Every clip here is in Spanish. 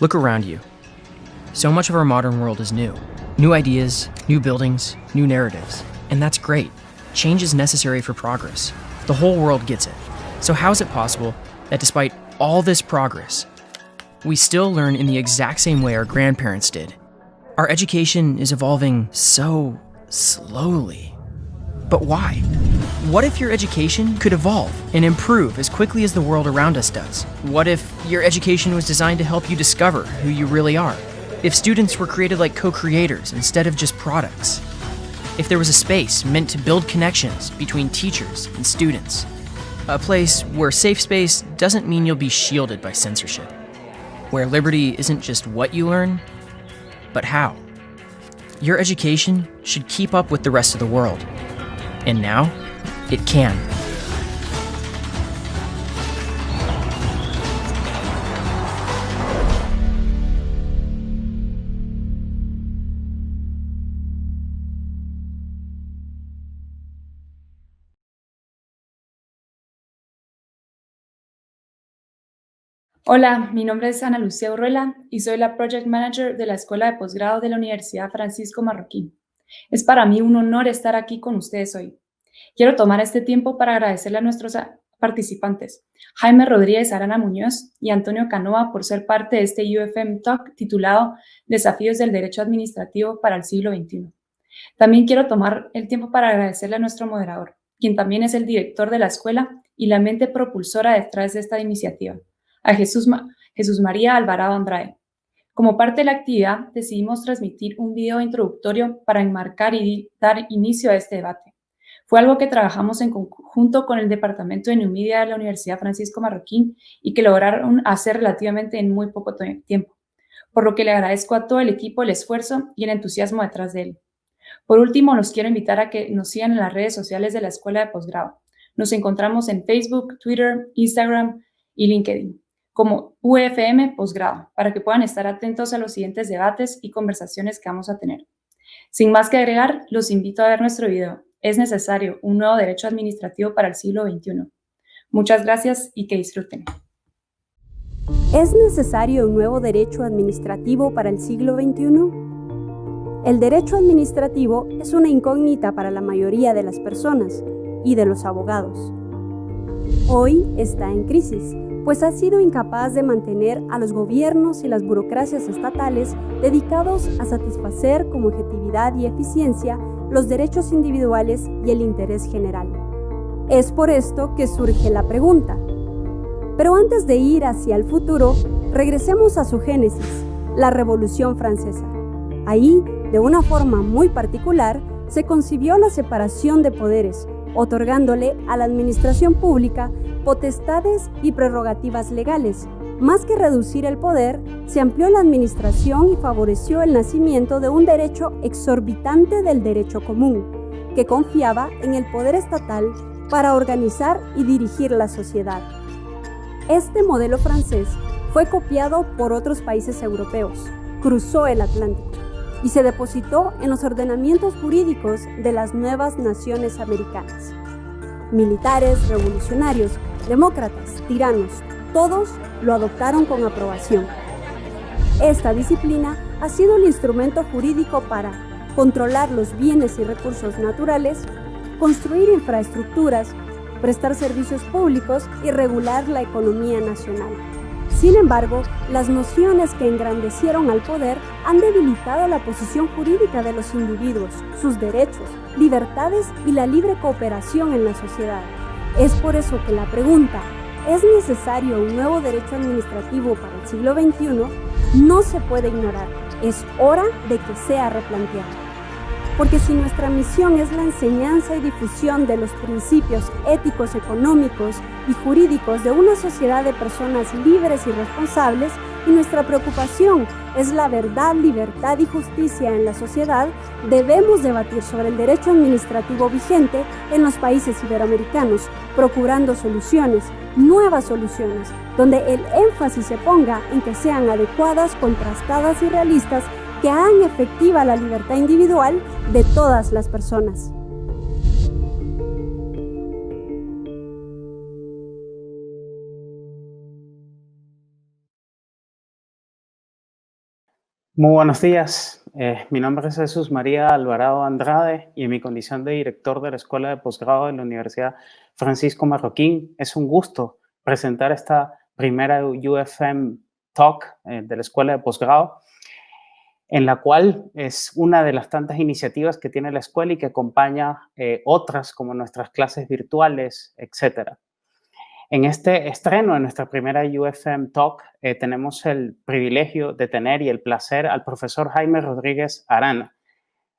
Look around you. So much of our modern world is new. New ideas, new buildings, new narratives. And that's great. Change is necessary for progress. The whole world gets it. So how is it possible that despite all this progress, we still learn in the exact same way our grandparents did? Our education is evolving so slowly. But why? What if your education could evolve and improve as quickly as the world around us does? What if your education was designed to help you discover who you really are? If students were created like co-creators instead of just products? If there was a space meant to build connections between teachers and students? A place where safe space doesn't mean you'll be shielded by censorship. Where liberty isn't just what you learn, but how. Your education should keep up with the rest of the world. And now, it can. Hola, mi nombre es Ana Lucía Urruela y soy la Project Manager de la Escuela de Posgrado de la Universidad Francisco Marroquín. Es para mí un honor estar aquí con ustedes hoy. Quiero tomar este tiempo para agradecerle a nuestros participantes, Jaime Rodríguez Arana Muñoz y Antonio Canoa, por ser parte de este UFM Talk titulado Desafíos del Derecho Administrativo para el siglo XXI. También quiero tomar el tiempo para agradecerle a nuestro moderador, quien también es el director de la escuela y la mente propulsora detrás de esta iniciativa, a Jesús María Alvarado Andrade. Como parte de la actividad, decidimos transmitir un video introductorio para enmarcar y dar inicio a este debate. Fue algo que trabajamos en conjunto con el Departamento de New Media de la Universidad Francisco Marroquín y que lograron hacer relativamente en muy poco tiempo, por lo que le agradezco a todo el equipo el esfuerzo y el entusiasmo detrás de él. Por último, los quiero invitar a que nos sigan en las redes sociales de la Escuela de Posgrado. Nos encontramos en Facebook, Twitter, Instagram y LinkedIn como UFM Posgrado, para que puedan estar atentos a los siguientes debates y conversaciones que vamos a tener. Sin más que agregar, los invito a ver nuestro video. Es necesario un nuevo derecho administrativo para el siglo XXI. Muchas gracias y que disfruten. ¿Es necesario un nuevo derecho administrativo para el siglo XXI? El derecho administrativo es una incógnita para la mayoría de las personas y de los abogados. Hoy está en crisis, pues ha sido incapaz de mantener a los gobiernos y las burocracias estatales dedicados a satisfacer con objetividad y eficiencia los derechos individuales y el interés general. Es por esto que surge la pregunta. Pero antes de ir hacia el futuro, regresemos a su génesis, la Revolución Francesa. Ahí, de una forma muy particular, se concibió la separación de poderes, otorgándole a la administración pública potestades y prerrogativas legales. Más que reducir el poder, se amplió la administración y favoreció el nacimiento de un derecho exorbitante del derecho común, que confiaba en el poder estatal para organizar y dirigir la sociedad. Este modelo francés fue copiado por otros países europeos, cruzó el Atlántico y se depositó en los ordenamientos jurídicos de las nuevas naciones americanas. Militares, revolucionarios, demócratas, tiranos, todos lo adoptaron con aprobación. Esta disciplina ha sido el instrumento jurídico para controlar los bienes y recursos naturales, construir infraestructuras, prestar servicios públicos y regular la economía nacional. Sin embargo, las nociones que engrandecieron al poder han debilitado la posición jurídica de los individuos, sus derechos, libertades y la libre cooperación en la sociedad. Es por eso que la pregunta, ¿es necesario un nuevo derecho administrativo para el siglo XXI?, no se puede ignorar. Es hora de que sea replanteada. Porque si nuestra misión es la enseñanza y difusión de los principios éticos, económicos y jurídicos de una sociedad de personas libres y responsables, y nuestra preocupación es la verdad, libertad y justicia en la sociedad, debemos debatir sobre el derecho administrativo vigente en los países iberoamericanos, procurando soluciones, nuevas soluciones, donde el énfasis se ponga en que sean adecuadas, contrastadas y realistas, que hagan efectiva la libertad individual de todas las personas. Muy buenos días. Mi nombre es Jesús María Alvarado Andrade y en mi condición de director de la Escuela de Posgrado de la Universidad Francisco Marroquín, es un gusto presentar esta primera UFM Talk de la Escuela de Posgrado, en la cual es una de las tantas iniciativas que tiene la escuela y que acompaña otras como nuestras clases virtuales, etcétera. En este estreno, en nuestra primera UFM Talk, tenemos el privilegio de tener y el placer al profesor Jaime Rodríguez Arana.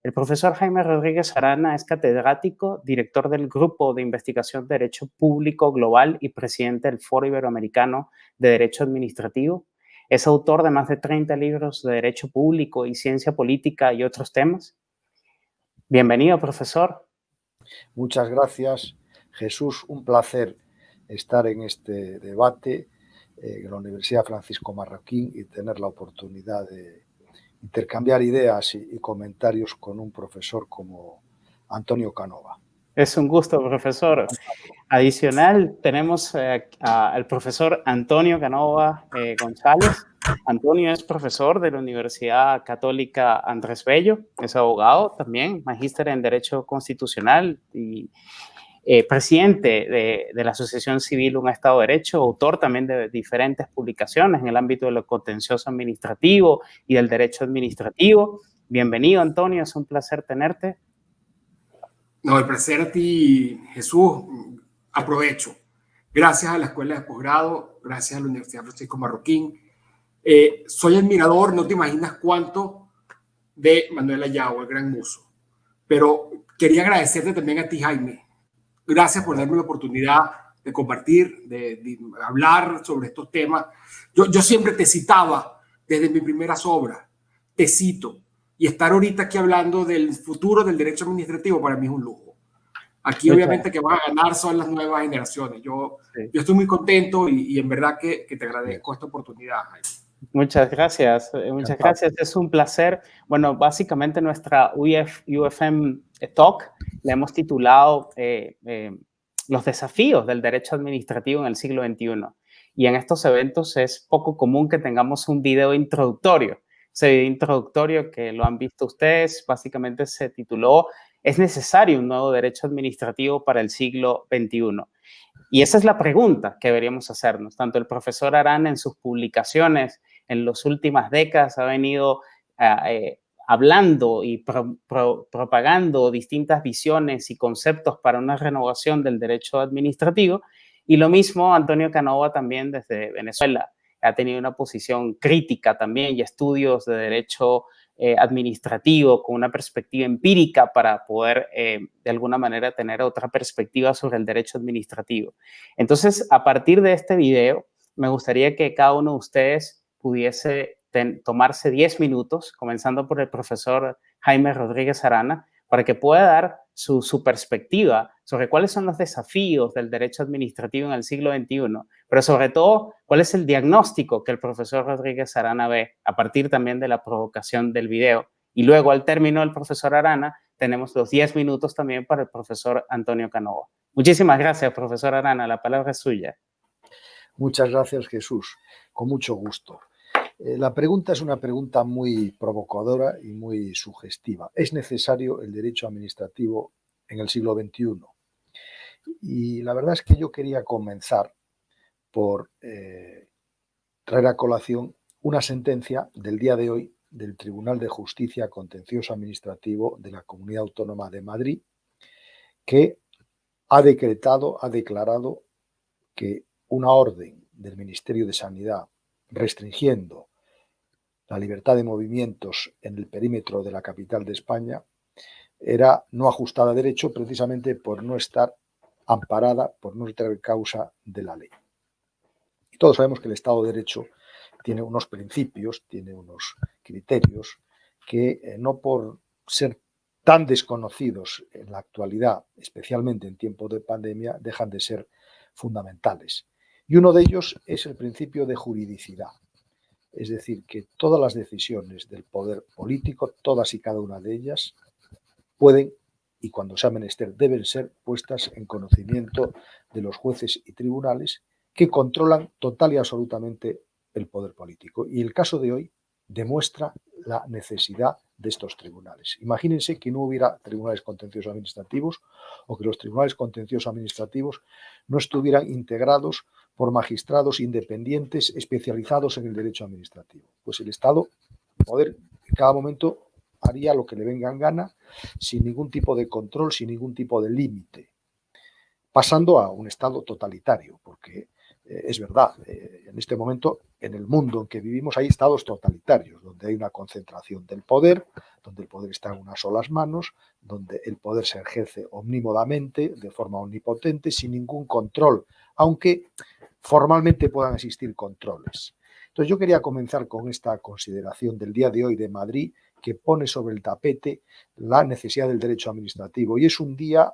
El profesor Jaime Rodríguez Arana es catedrático, director del Grupo de Investigación de Derecho Público Global y presidente del Foro Iberoamericano de Derecho Administrativo. Es autor de más de 30 libros de Derecho Público y Ciencia Política y otros temas. Bienvenido, profesor. Muchas gracias, Jesús. Un placer estar en este debate en la Universidad Francisco Marroquín y tener la oportunidad de intercambiar ideas y comentarios con un profesor como Antonio Canova. Es un gusto, profesor. Adicional, tenemos al profesor Antonio Canova González. Antonio es profesor de la Universidad Católica Andrés Bello, es abogado también, magíster en Derecho Constitucional y presidente de la Asociación Civil Un Estado de Derecho, autor también de diferentes publicaciones en el ámbito de lo contencioso administrativo y del derecho administrativo. Bienvenido, Antonio, es un placer tenerte. No, el placer a ti, Jesús. Aprovecho. Gracias a la Escuela de Posgrado, gracias a la Universidad Francisco Marroquín. Soy admirador, no te imaginas cuánto, de Manuel Ayau, el gran muso. Pero quería agradecerte también a ti, Jaime. Gracias por darme la oportunidad de compartir, de hablar sobre estos temas. Yo siempre te citaba desde mis primeras obras, te cito, y estar ahorita aquí hablando del futuro del derecho administrativo para mí es un lujo. Aquí obviamente que van a ganar son las nuevas generaciones. Yo estoy muy contento y en verdad que te agradezco esta oportunidad, Jaime. Muchas gracias, muchas gracias. Es un placer. Bueno, básicamente nuestra UFM Talk la hemos titulado Los desafíos del derecho administrativo en el siglo XXI. Y en estos eventos es poco común que tengamos un video introductorio. Ese video introductorio que lo han visto ustedes, básicamente se tituló ¿Es necesario un nuevo derecho administrativo para el siglo XXI? Y esa es la pregunta que deberíamos hacernos. Tanto el profesor Arana en sus publicaciones en las últimas décadas ha venido hablando y propagando distintas visiones y conceptos para una renovación del derecho administrativo. Y lo mismo Antonio Canova también desde Venezuela. Ha tenido una posición crítica también y estudios de derecho administrativo con una perspectiva empírica para poder de alguna manera tener otra perspectiva sobre el derecho administrativo. Entonces, a partir de este video, me gustaría que cada uno de ustedes pudiese tomarse 10 minutos, comenzando por el profesor Jaime Rodríguez Arana, para que pueda dar su perspectiva sobre cuáles son los desafíos del derecho administrativo en el siglo XXI, pero sobre todo, cuál es el diagnóstico que el profesor Rodríguez Arana ve a partir también de la provocación del video. Y luego, al término del profesor Arana, tenemos los 10 minutos también para el profesor Antonio Canova. Muchísimas gracias, profesor Arana. La palabra es suya. Muchas gracias, Jesús. Con mucho gusto. La pregunta es una pregunta muy provocadora y muy sugestiva. ¿Es necesario el derecho administrativo en el siglo XXI? Y la verdad es que yo quería comenzar por traer a colación una sentencia del día de hoy del Tribunal de Justicia Contencioso Administrativo de la Comunidad Autónoma de Madrid, que ha declarado que una orden del Ministerio de Sanidad restringiendo la libertad de movimientos en el perímetro de la capital de España era no ajustada a derecho precisamente por no estar amparada, por no tener causa de la ley. Y todos sabemos que el Estado de Derecho tiene unos principios, tiene unos criterios que no por ser tan desconocidos en la actualidad, especialmente en tiempos de pandemia, dejan de ser fundamentales. Y uno de ellos es el principio de juridicidad. Es decir, que todas las decisiones del poder político, todas y cada una de ellas, pueden, y cuando sea menester, deben ser puestas en conocimiento de los jueces y tribunales que controlan total y absolutamente el poder político. Y el caso de hoy demuestra la necesidad de estos tribunales. Imagínense que no hubiera tribunales contenciosos administrativos o que los tribunales contenciosos administrativos no estuvieran integrados por magistrados independientes especializados en el derecho administrativo. Pues el Estado, poder, en cada momento haría lo que le venga en gana, sin ningún tipo de control, sin ningún tipo de límite, pasando a un Estado totalitario, porque es verdad, en este momento, en el mundo en que vivimos hay estados totalitarios, donde hay una concentración del poder, donde el poder está en unas solas manos, donde el poder se ejerce omnímodamente, de forma omnipotente, sin ningún control, aunque formalmente puedan existir controles. Entonces yo quería comenzar con esta consideración del día de hoy de Madrid, que pone sobre el tapete la necesidad del derecho administrativo, y es un día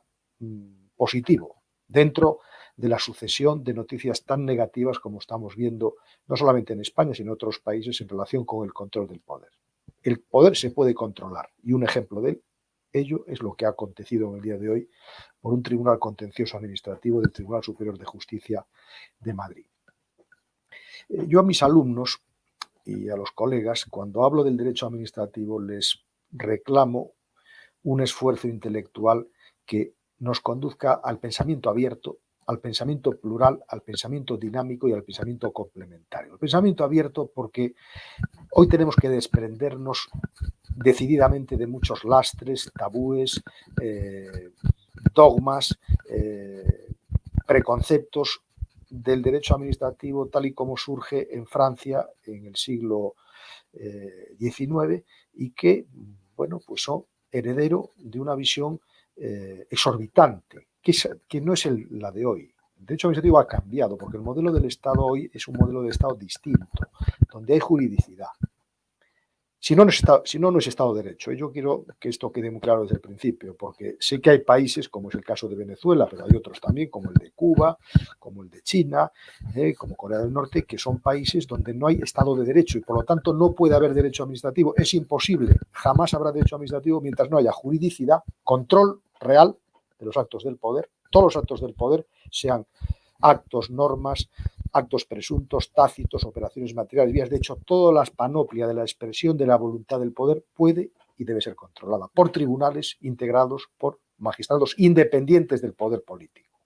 positivo dentro de la sucesión de noticias tan negativas como estamos viendo, no solamente en España, sino en otros países en relación con el control del poder. El poder se puede controlar, y un ejemplo de ello es lo que ha acontecido en el día de hoy por un tribunal contencioso administrativo del Tribunal Superior de Justicia de Madrid. Yo a mis alumnos y a los colegas, cuando hablo del derecho administrativo, les reclamo un esfuerzo intelectual que nos conduzca al pensamiento abierto, al pensamiento plural, al pensamiento dinámico y al pensamiento complementario. El pensamiento abierto porque hoy tenemos que desprendernos decididamente de muchos lastres, tabúes, dogmas, preconceptos del derecho administrativo tal y como surge en Francia en el siglo XIX y que, bueno, pues son heredero de una visión exorbitante, que no es la de hoy. El derecho administrativo ha cambiado porque el modelo del Estado hoy es un modelo de Estado distinto, donde hay juridicidad. Si no, no es Estado de Derecho. Yo quiero que esto quede muy claro desde el principio, porque sé que hay países, como es el caso de Venezuela, pero hay otros también, como el de Cuba, como el de China, como Corea del Norte, que son países donde no hay Estado de Derecho y por lo tanto no puede haber derecho administrativo. Es imposible, jamás habrá derecho administrativo mientras no haya juridicidad, control real de los actos del poder, todos los actos del poder, sean actos, normas, actos presuntos, tácitos, operaciones materiales, vías. De hecho, toda la panoplia de la expresión de la voluntad del poder puede y debe ser controlada por tribunales integrados por magistrados independientes del poder político.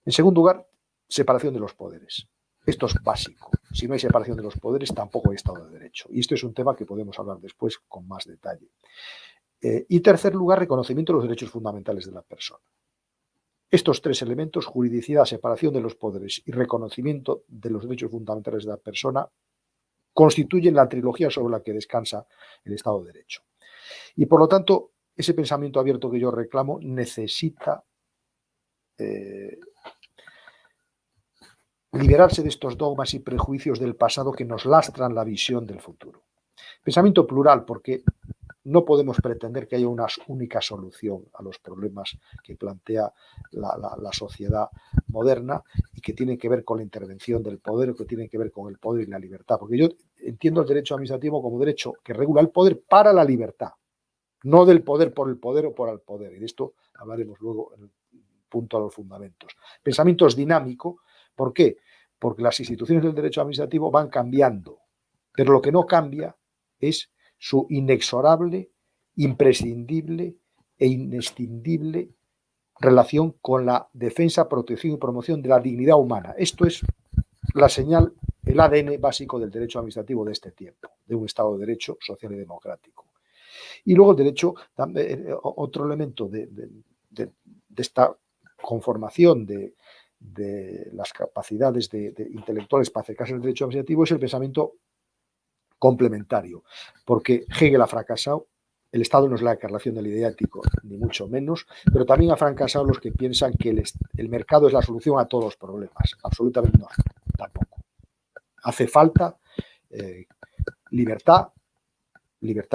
En segundo lugar, separación de los poderes. Esto es básico. Si no hay separación de los poderes, tampoco hay Estado de Derecho. Y esto es un tema que podemos hablar después con más detalle. Y tercer lugar, reconocimiento de los derechos fundamentales de la persona. Estos tres elementos, juridicidad, separación de los poderes y reconocimiento de los derechos fundamentales de la persona, constituyen la trilogía sobre la que descansa el Estado de Derecho. Y por lo tanto, ese pensamiento abierto que yo reclamo necesita liberarse de estos dogmas y prejuicios del pasado que nos lastran la visión del futuro. Pensamiento plural, porque no podemos pretender que haya una única solución a los problemas que plantea la sociedad moderna y que tienen que ver con la intervención del poder o que tienen que ver con el poder y la libertad. Porque yo entiendo el derecho administrativo como derecho que regula el poder para la libertad, no del poder por el poder o por el poder. Y de esto hablaremos luego en el punto a los fundamentos. Pensamiento es dinámico. ¿Por qué? Porque las instituciones del derecho administrativo van cambiando, pero lo que no cambia es su inexorable, imprescindible e inescindible relación con la defensa, protección y promoción de la dignidad humana. Esto es la señal, el ADN básico del derecho administrativo de este tiempo, de un Estado de Derecho social y democrático. Y luego el derecho, otro elemento de esta conformación de las capacidades intelectuales para acercarse al derecho administrativo es el pensamiento complementario, porque Hegel ha fracasado, el Estado no es la encarnación del ideático, ni mucho menos, pero también ha fracasado los que piensan que el mercado es la solución a todos los problemas. Absolutamente no, tampoco. Hace falta libertad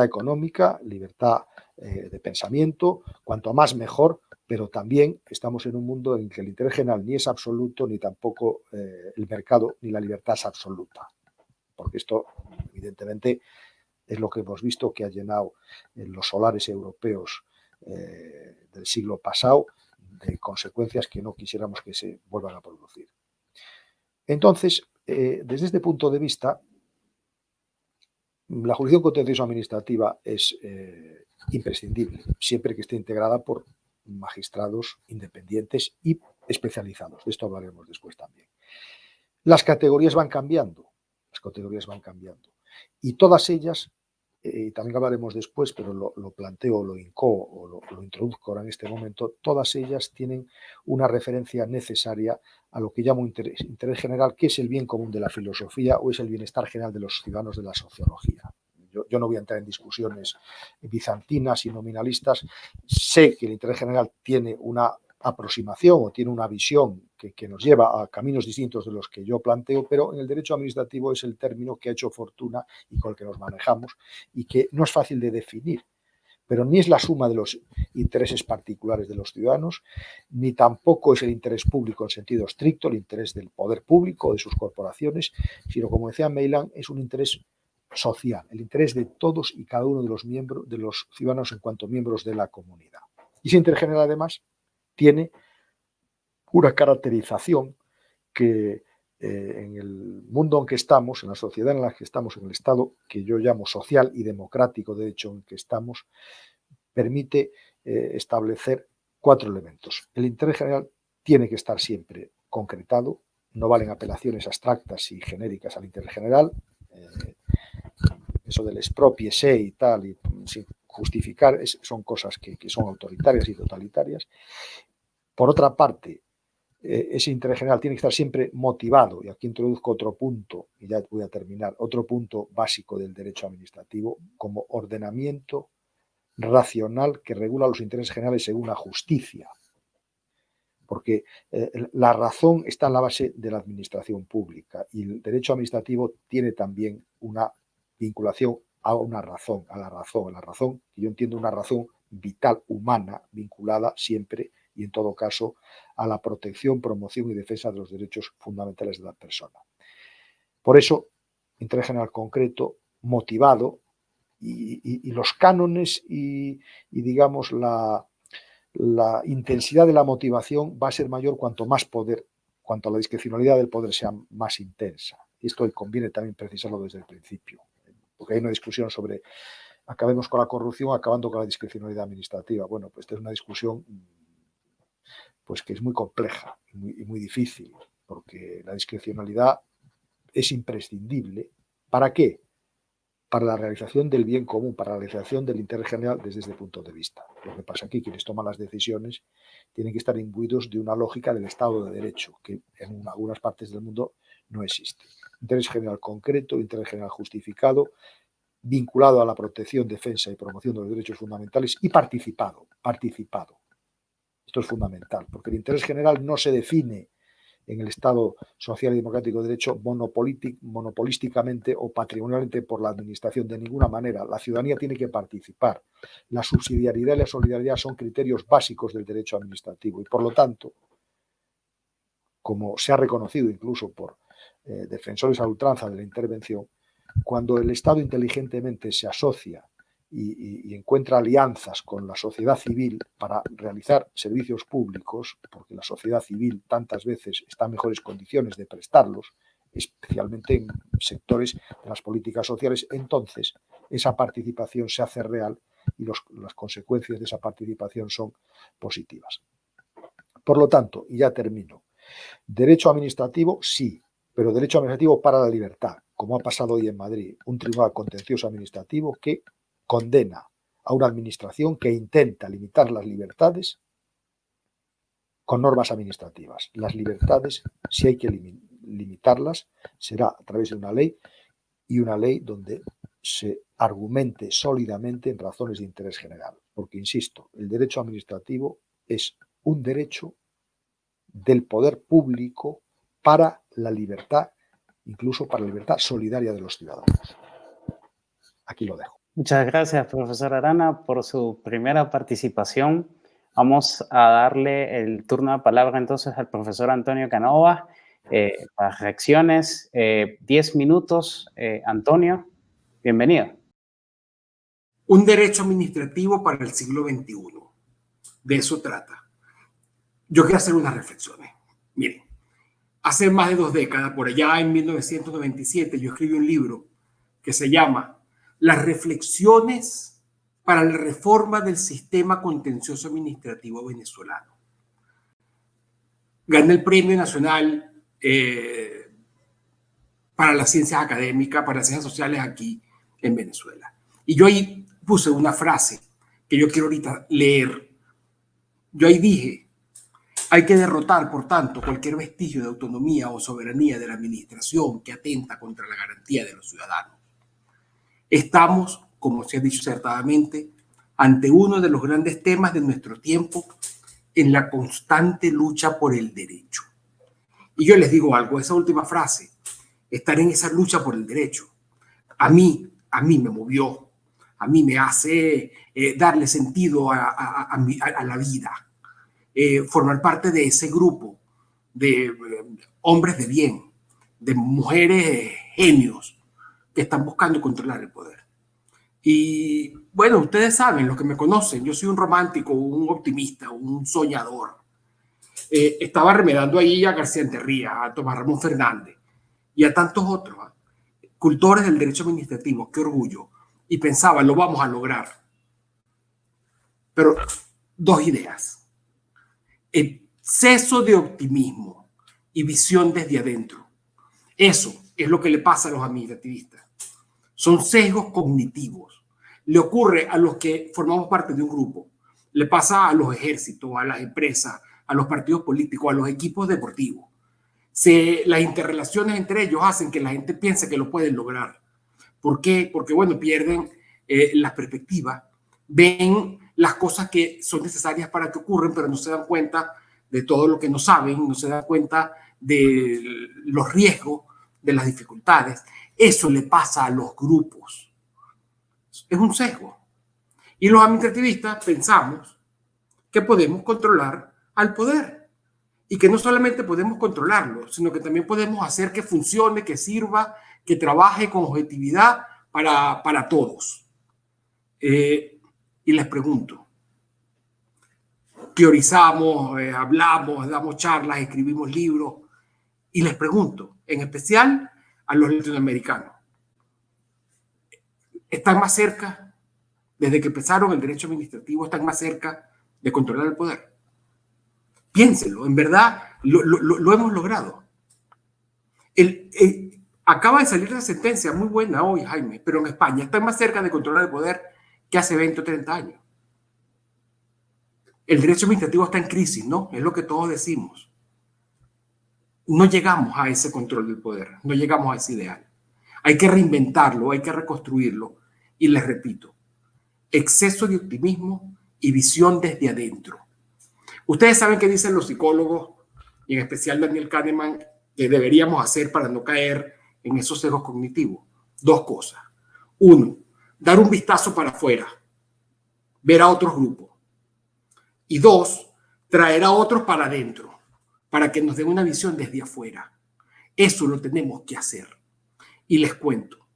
económica, libertad de pensamiento, cuanto más mejor, pero también estamos en un mundo en que el interés general ni es absoluto, ni tampoco el mercado ni la libertad es absoluta. Porque esto, evidentemente, es lo que hemos visto que ha llenado los solares europeos del siglo pasado de consecuencias que no quisiéramos que se vuelvan a producir. Entonces, desde este punto de vista, La jurisdicción contencioso administrativa es imprescindible, siempre que esté integrada por magistrados independientes y especializados. De esto hablaremos después también. Las categorías van cambiando, y todas ellas, y también hablaremos después, pero lo planteo, lo inco o lo introduzco ahora en este momento, todas ellas tienen una referencia necesaria a lo que llamo interés general, que es el bien común de la filosofía o es el bienestar general de los ciudadanos de la sociología. Yo no voy a entrar en discusiones bizantinas y nominalistas. Sé que el interés general tiene una aproximación o tiene una visión que nos lleva a caminos distintos de los que yo planteo, pero en el derecho administrativo es el término que ha hecho fortuna y con el que nos manejamos y que no es fácil de definir, pero ni es la suma de los intereses particulares de los ciudadanos, ni tampoco es el interés público en sentido estricto, el interés del poder público o de sus corporaciones, sino, como decía Meilan, es un interés social, el interés de todos y cada uno de los miembros, de los ciudadanos en cuanto miembros de la comunidad. Y ese interés general, además, tiene una caracterización que en el mundo en que estamos, en la sociedad en la que estamos, en el estado que yo llamo social y democrático, de hecho, en que estamos, permite establecer 4 elementos. El interés general tiene que estar siempre concretado, no valen apelaciones abstractas y genéricas al interés general, eso del expropiese y tal, y sin justificar, son cosas que son autoritarias y totalitarias. Por otra parte, ese interés general tiene que estar siempre motivado, y aquí introduzco otro punto, y ya voy a terminar, otro punto básico del derecho administrativo, como ordenamiento racional que regula los intereses generales según la justicia, porque la razón está en la base de la administración pública y el derecho administrativo tiene también una vinculación a una razón, a la razón, que yo entiendo una razón vital humana vinculada siempre y en todo caso a la protección, promoción y defensa de los derechos fundamentales de la persona. Por eso, interés general concreto, motivado, y los cánones y digamos la intensidad de la motivación va a ser mayor cuanto más poder, cuanto la discrecionalidad del poder sea más intensa. Y esto conviene también precisarlo desde el principio, porque hay una discusión sobre acabemos con la corrupción acabando con la discrecionalidad administrativa. Bueno, pues esta es una discusión pues que es muy compleja y muy difícil, porque la discrecionalidad es imprescindible. ¿Para qué? Para la realización del bien común, para la realización del interés general desde este punto de vista. Lo que pasa aquí, quienes toman las decisiones tienen que estar imbuidos de una lógica del Estado de Derecho, que en algunas partes del mundo no existe. Interés general concreto, interés general justificado, vinculado a la protección, defensa y promoción de los derechos fundamentales y participado. Esto es fundamental, porque el interés general no se define en el Estado social y democrático de derecho monopolísticamente o patrimonialmente por la administración de ninguna manera. La ciudadanía tiene que participar. La subsidiariedad y la solidaridad son criterios básicos del derecho administrativo y, por lo tanto, como se ha reconocido incluso por defensores a ultranza de la intervención, cuando el Estado inteligentemente se asocia y encuentra alianzas con la sociedad civil para realizar servicios públicos, porque la sociedad civil tantas veces está en mejores condiciones de prestarlos, especialmente en sectores de las políticas sociales, entonces esa participación se hace real y las consecuencias de esa participación son positivas. Por lo tanto, y ya termino, derecho administrativo sí, pero derecho administrativo para la libertad, como ha pasado hoy en Madrid, un tribunal contencioso administrativo que condena a una administración que intenta limitar las libertades con normas administrativas. Las libertades, si hay que limitarlas, será a través de una ley y una ley donde se argumente sólidamente en razones de interés general. Porque, insisto, el derecho administrativo es un derecho del poder público para la libertad, incluso para la libertad solidaria de los ciudadanos. Aquí lo dejo. Muchas gracias, profesor Arana, por su primera participación. Vamos a darle el turno de palabra entonces al profesor Antonio Canova para reacciones. 10 minutos, Antonio, bienvenido. Un derecho administrativo para el siglo XXI. De eso trata. Yo quiero hacer unas reflexiones. Miren, hace más de 2 décadas, por allá en 1997, yo escribí un libro que se llama las reflexiones para la reforma del sistema contencioso administrativo venezolano. Gané el Premio Nacional para las Ciencias Académicas, para las Ciencias Sociales aquí en Venezuela. Y yo ahí puse una frase que yo quiero ahorita leer. Yo ahí dije: hay que derrotar, por tanto, cualquier vestigio de autonomía o soberanía de la administración que atenta contra la garantía de los ciudadanos. Estamos, como se ha dicho acertadamente, ante uno de los grandes temas de nuestro tiempo en la constante lucha por el derecho. Y yo les digo algo, esa última frase, estar en esa lucha por el derecho, a mí me movió, a mí me hace darle sentido a la vida. Formar parte de ese grupo de hombres de bien, de mujeres genios que están buscando controlar el poder. Y bueno, ustedes saben, los que me conocen, yo soy un romántico, un optimista, un soñador. Estaba remedando ahí a García Enterría, a Tomás Ramón Fernández y a tantos otros, cultores del derecho administrativo, qué orgullo. Y pensaba, lo vamos a lograr. Pero dos ideas: exceso de optimismo y visión desde adentro. Eso es lo que le pasa a los administrativistas. Son sesgos cognitivos. Le ocurre a los que formamos parte de un grupo. Le pasa a los ejércitos, a las empresas, a los partidos políticos, a los equipos deportivos. Las interrelaciones entre ellos hacen que la gente piense que lo pueden lograr. ¿Por qué? Porque, bueno, pierden la perspectiva, ven las cosas que son necesarias para que ocurran, pero no se dan cuenta de todo lo que no saben, no se dan cuenta de los riesgos, de las dificultades. Eso le pasa a los grupos. Es un sesgo. Y los administrativistas pensamos que podemos controlar al poder y que no solamente podemos controlarlo, sino que también podemos hacer que funcione, que sirva, que trabaje con objetividad para todos. Y les pregunto, teorizamos, hablamos, damos charlas, escribimos libros, y les pregunto, en especial a los latinoamericanos, ¿están más cerca, desde que empezaron el derecho administrativo, están más cerca de controlar el poder? Piénsenlo, en verdad lo hemos logrado. Acaba de salir una sentencia muy buena hoy, Jaime, pero en España están más cerca de controlar el poder que hace 20 o 30 años. El derecho administrativo está en crisis, ¿no? Es lo que todos decimos. No llegamos a ese control del poder, no llegamos a ese ideal. Hay que reinventarlo, hay que reconstruirlo. Y les repito, exceso de optimismo y visión desde adentro. Ustedes saben qué dicen los psicólogos, y en especial Daniel Kahneman, que deberíamos hacer para no caer en esos sesgos cognitivos. Dos cosas. Uno, dar un vistazo para afuera, ver a otros grupos. Y dos, traer a otros para adentro, para que nos den una visión desde afuera. Eso lo tenemos que hacer. Y les cuento,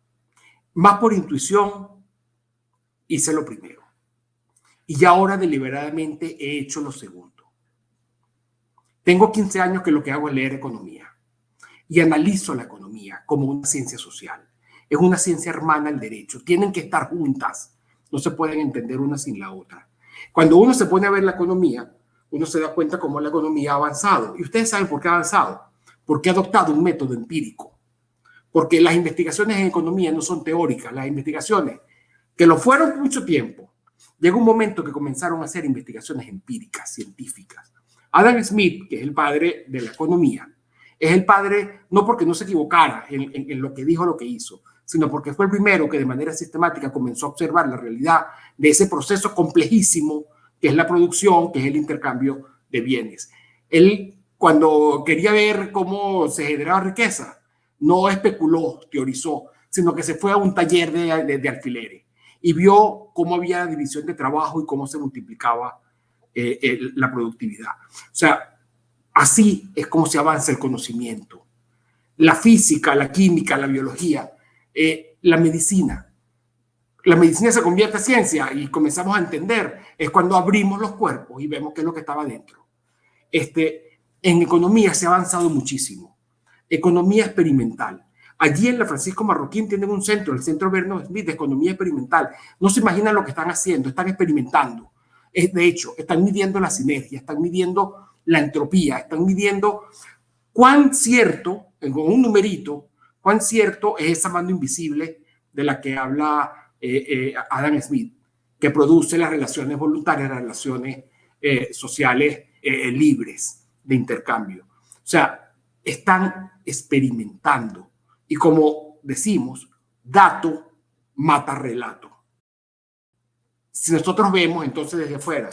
más por intuición, hice lo primero. Y ahora deliberadamente he hecho lo segundo. Tengo 15 años que lo que hago es leer economía. Y analizo la economía como una ciencia social. Es una ciencia hermana al derecho. Tienen que estar juntas. No se pueden entender una sin la otra. Cuando uno se pone a ver la economía, uno se da cuenta cómo la economía ha avanzado. Y ustedes saben por qué ha avanzado. Porque ha adoptado un método empírico. Porque las investigaciones en economía no son teóricas. Las investigaciones, que lo fueron mucho tiempo, llegó un momento que comenzaron a hacer investigaciones empíricas, científicas. Adam Smith, que es el padre de la economía, es el padre no porque no se equivocara en lo que dijo, lo que hizo, sino porque fue el primero que de manera sistemática comenzó a observar la realidad de ese proceso complejísimo que es la producción, que es el intercambio de bienes. Él, cuando quería ver cómo se generaba riqueza, no especuló, teorizó, sino que se fue a un taller de alfileres y vio cómo había división de trabajo y cómo se multiplicaba la productividad. O sea, así es como se avanza el conocimiento. La física, la química, la biología, la medicina. La medicina se convierte en ciencia y comenzamos a entender. Es cuando abrimos los cuerpos y vemos qué es lo que estaba dentro. En economía se ha avanzado muchísimo. Economía experimental. Allí en la Francisco Marroquín tienen un centro, el Centro Vernon Smith de Economía Experimental. No se imaginan lo que están haciendo, están experimentando. De hecho, están midiendo la sinergia, están midiendo la entropía, están midiendo cuán cierto, con un numerito, cuán cierto es esa mano invisible de la que habla Adam Smith, que produce las relaciones voluntarias, las relaciones sociales libres de intercambio. O sea, están experimentando. Y como decimos, dato mata relato. Si nosotros vemos entonces desde afuera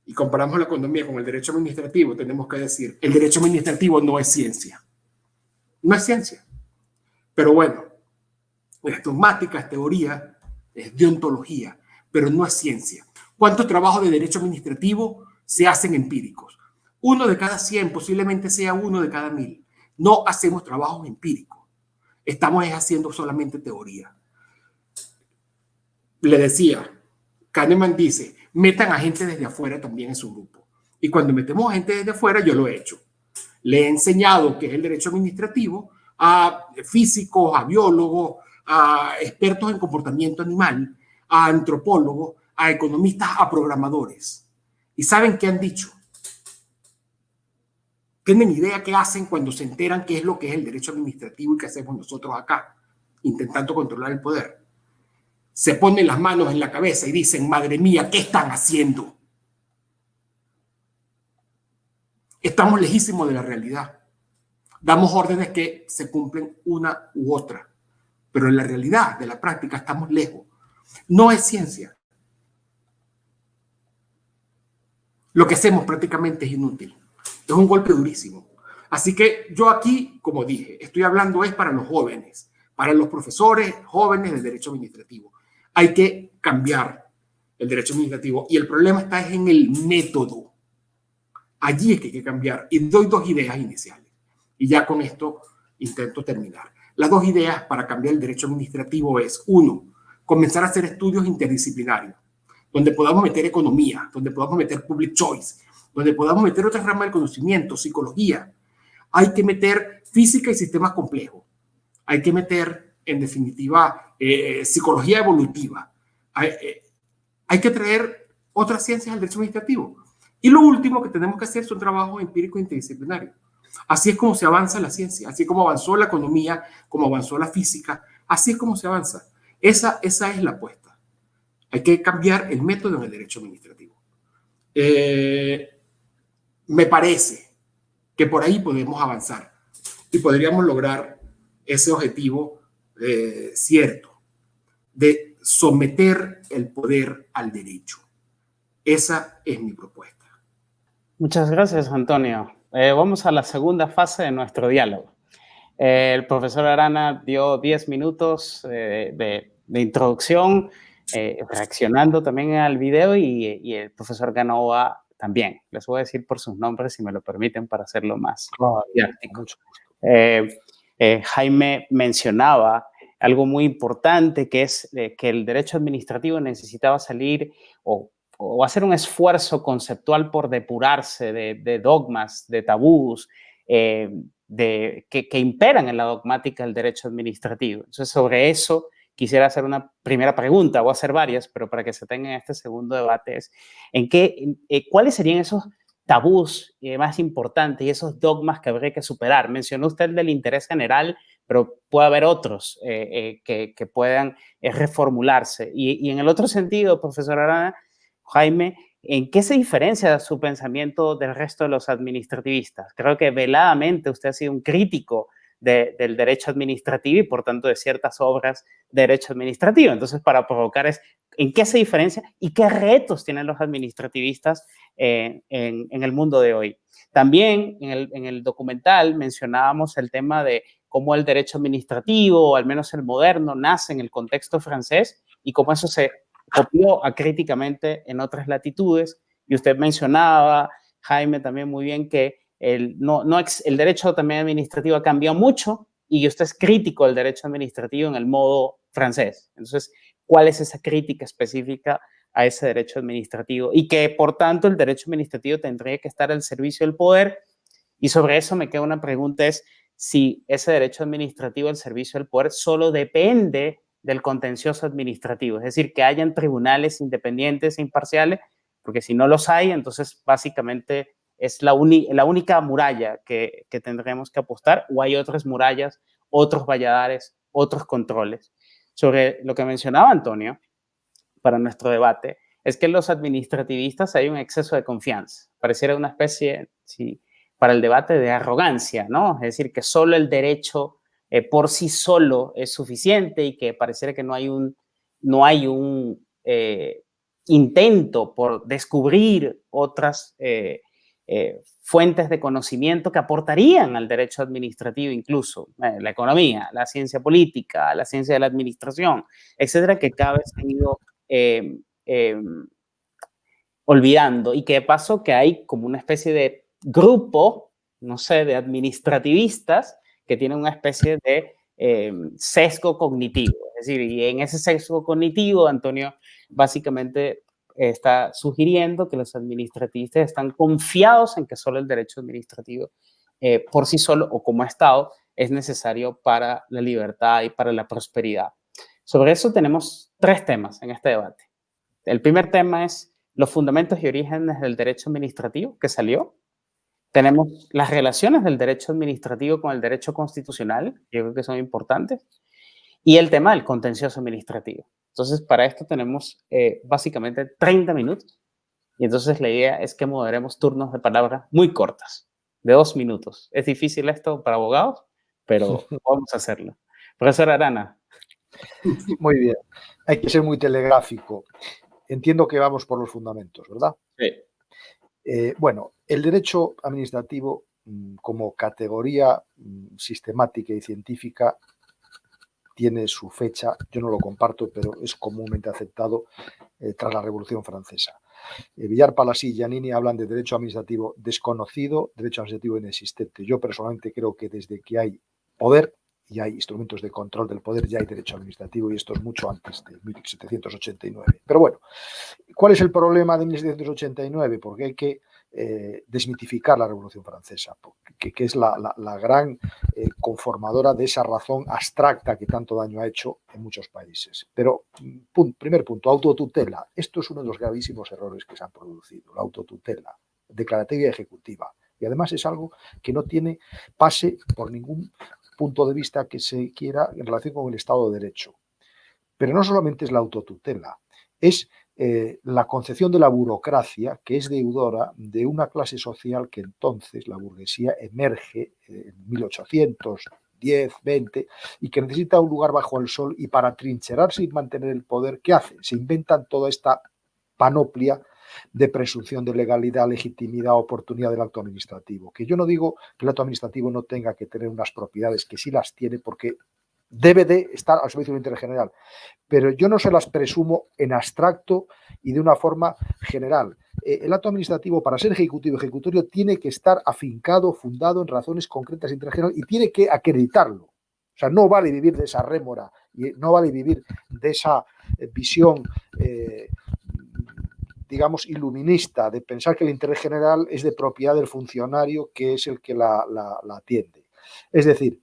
y comparamos la economía con el derecho administrativo, tenemos que decir, el derecho administrativo no es ciencia. No es ciencia. Pero bueno, es dogmática, es teoría, es deontología, pero no es ciencia. ¿Cuántos trabajos de derecho administrativo se hacen empíricos? 1 de cada 100, posiblemente sea 1 de cada 1000. No hacemos trabajos empíricos. Estamos haciendo solamente teoría. Le decía, Kahneman dice, metan a gente desde afuera también en su grupo. Y cuando metemos a gente desde afuera, yo lo he hecho. Le he enseñado qué es el derecho administrativo a físicos, a biólogos, a expertos en comportamiento animal, a antropólogos, a economistas, a programadores. ¿Y saben qué han dicho? ¿Tienen idea qué hacen cuando se enteran qué es lo que es el derecho administrativo y qué hacemos nosotros acá, intentando controlar el poder? Se ponen las manos en la cabeza y dicen, madre mía, ¿qué están haciendo? Estamos lejísimos de la realidad. Damos órdenes que se cumplen una u otra, pero en la realidad de la práctica estamos lejos. No es ciencia. Lo que hacemos prácticamente es inútil. Es un golpe durísimo. Así que yo aquí, como dije, estoy hablando es para los jóvenes, para los profesores jóvenes del derecho administrativo. Hay que cambiar el derecho administrativo y el problema está en el método. Allí es que hay que cambiar. Y doy 2 ideas iniciales. Y ya con esto intento terminar. Las 2 ideas para cambiar el derecho administrativo es, 1, comenzar a hacer estudios interdisciplinarios, donde podamos meter economía, donde podamos meter public choice, donde podamos meter otras ramas del conocimiento, psicología. Hay que meter física y sistemas complejos. Hay que meter, en definitiva, psicología evolutiva. Hay que traer otras ciencias al derecho administrativo. Y lo último que tenemos que hacer son trabajos empíricos interdisciplinarios. Así es como se avanza la ciencia, así es como avanzó la economía, como avanzó la física, así es como se avanza. Esa es la apuesta. Hay que cambiar el método en el derecho administrativo. Me parece que por ahí podemos avanzar y podríamos lograr ese objetivo cierto de someter el poder al derecho. Esa es mi propuesta. Muchas gracias, Antonio. Vamos a la segunda fase de nuestro diálogo. El profesor Arana dio 10 minutos de introducción, reaccionando también al video y el profesor Canova también. Les voy a decir por sus nombres, si me lo permiten, para hacerlo más didáctico. Jaime mencionaba algo muy importante, que es que el derecho administrativo necesitaba salir o hacer un esfuerzo conceptual por depurarse de dogmas, de tabús, que imperan en la dogmática del derecho administrativo. Entonces, sobre eso quisiera hacer una primera pregunta, voy a hacer varias, pero para que se tenga este segundo debate es, ¿cuáles serían esos tabús más importantes y esos dogmas que habría que superar? Mencionó usted el del interés general, pero puede haber otros que puedan reformularse. Y en el otro sentido, profesor Arana, Jaime, ¿en qué se diferencia su pensamiento del resto de los administrativistas? Creo que veladamente usted ha sido un crítico del derecho administrativo y, por tanto, de ciertas obras de derecho administrativo. Entonces, para provocar es en qué se diferencia y qué retos tienen los administrativistas en el mundo de hoy. También en el documental mencionábamos el tema de cómo el derecho administrativo, o al menos el moderno, nace en el contexto francés y cómo eso se copió críticamente en otras latitudes. Y usted mencionaba, Jaime, también muy bien que el derecho también administrativo ha cambiado mucho y usted es crítico del derecho administrativo en el modo francés. Entonces, ¿cuál es esa crítica específica a ese derecho administrativo? Y que, por tanto, el derecho administrativo tendría que estar al servicio del poder. Y sobre eso me queda una pregunta, es si ese derecho administrativo al servicio del poder solo depende del contencioso administrativo, es decir, que hayan tribunales independientes e imparciales, porque si no los hay, entonces básicamente es la única muralla que tendremos que apostar, o hay otras murallas, otros valladares, otros controles. Sobre lo que mencionaba Antonio, para nuestro debate, es que en los administrativistas hay un exceso de confianza. Pareciera una especie, sí, para el debate, de arrogancia, ¿no? Es decir, que solo el derecho por sí solo es suficiente y que pareciera que no hay un intento por descubrir otras fuentes de conocimiento que aportarían al derecho administrativo, incluso la economía, la ciencia política, la ciencia de la administración, etcétera, que cada vez han ido olvidando, y que de paso que hay como una especie de grupo, no sé, de administrativistas que tienen una especie de sesgo cognitivo. Es decir, y en ese sesgo cognitivo, Antonio básicamente está sugiriendo que los administrativistas están confiados en que solo el derecho administrativo por sí solo o como Estado es necesario para la libertad y para la prosperidad. Sobre eso tenemos 3 temas en este debate. El primer tema es los fundamentos y orígenes del derecho administrativo, que salió. Tenemos las relaciones del derecho administrativo con el derecho constitucional, que yo creo que son importantes, y el tema del contencioso administrativo. Entonces, para esto tenemos básicamente 30 minutos, y entonces la idea es que moderemos turnos de palabra muy cortas, de 2 minutos. Es difícil esto para abogados, pero vamos a hacerlo. Profesor Arana. Muy bien. Hay que ser muy telegráfico. Entiendo que vamos por los fundamentos, ¿verdad? Sí. Bueno, el derecho administrativo como categoría sistemática y científica tiene su fecha, yo no lo comparto, pero es comúnmente aceptado tras la Revolución Francesa. Villar, Palací y Giannini hablan de derecho administrativo desconocido, derecho administrativo inexistente. Yo personalmente creo que desde que hay poder y hay instrumentos de control del poder, ya hay derecho administrativo, y esto es mucho antes de 1789. Pero bueno, ¿cuál es el problema de 1789? Porque hay que desmitificar la Revolución Francesa, que es la gran conformadora de esa razón abstracta que tanto daño ha hecho en muchos países. Pero, primer punto, autotutela. Esto es uno de los gravísimos errores que se han producido, la autotutela declarativa y ejecutiva. Y además es algo que no tiene pase por ningún punto de vista que se quiera en relación con el Estado de Derecho. Pero no solamente es la autotutela, es la concepción de la burocracia, que es deudora de una clase social que entonces la burguesía emerge en 1810, 20, y que necesita un lugar bajo el sol, y para trincherarse y mantener el poder, ¿qué hace? Se inventan toda esta panoplia de presunción de legalidad, legitimidad, oportunidad del acto administrativo. Que yo no digo que el acto administrativo no tenga que tener unas propiedades, que sí las tiene, porque debe de estar al servicio del interés general, pero yo no se las presumo en abstracto y de una forma general. El acto administrativo, para ser ejecutivo ejecutorio, tiene que estar afincado, fundado en razones concretas de interés general, y tiene que acreditarlo. O sea, no vale vivir de esa rémora, y no vale vivir de esa visión digamos, iluminista, de pensar que el interés general es de propiedad del funcionario, que es el que la atiende. Es decir,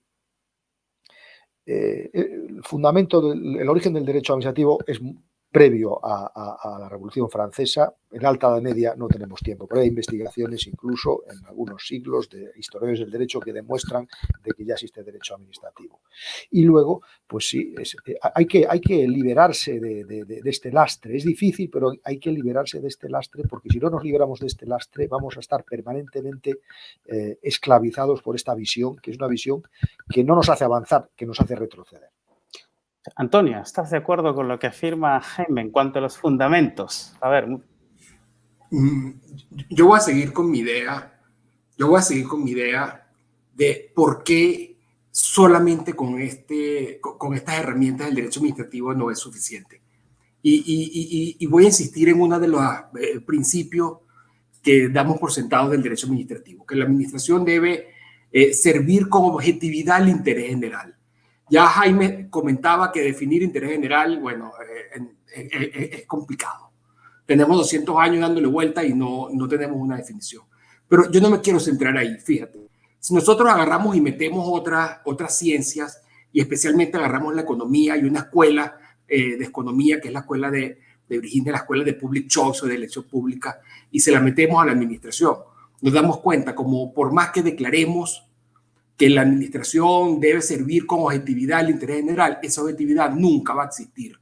el fundamento, el origen del derecho administrativo es previo a la Revolución Francesa. En la Alta Edad Media no tenemos tiempo, pero hay investigaciones incluso en algunos siglos de historiadores del derecho que demuestran de que ya existe derecho administrativo. Y luego, pues sí, hay que liberarse de este lastre. Es difícil, pero hay que liberarse de este lastre, porque si no nos liberamos de este lastre vamos a estar permanentemente esclavizados por esta visión, que es una visión que no nos hace avanzar, que nos hace retroceder. Antonio, ¿estás de acuerdo con lo que afirma Jaime en cuanto a los fundamentos? A ver. Yo voy a seguir con mi idea. De por qué solamente con estas herramientas del derecho administrativo no es suficiente. Y voy a insistir en uno de los principios que damos por sentados del derecho administrativo, que la administración debe servir con objetividad al interés general. Ya Jaime comentaba que definir interés general, bueno, es complicado. Tenemos 200 años dándole vuelta y no tenemos una definición. Pero yo no me quiero centrar ahí, fíjate. Si nosotros agarramos y metemos otras ciencias, y especialmente agarramos la economía y una escuela de economía, que es la escuela de Virginia, la escuela de Public Choice o de elección pública, y se la metemos a la administración, nos damos cuenta, como por más que declaremos que la administración debe servir con objetividad al interés general, esa objetividad nunca va a existir.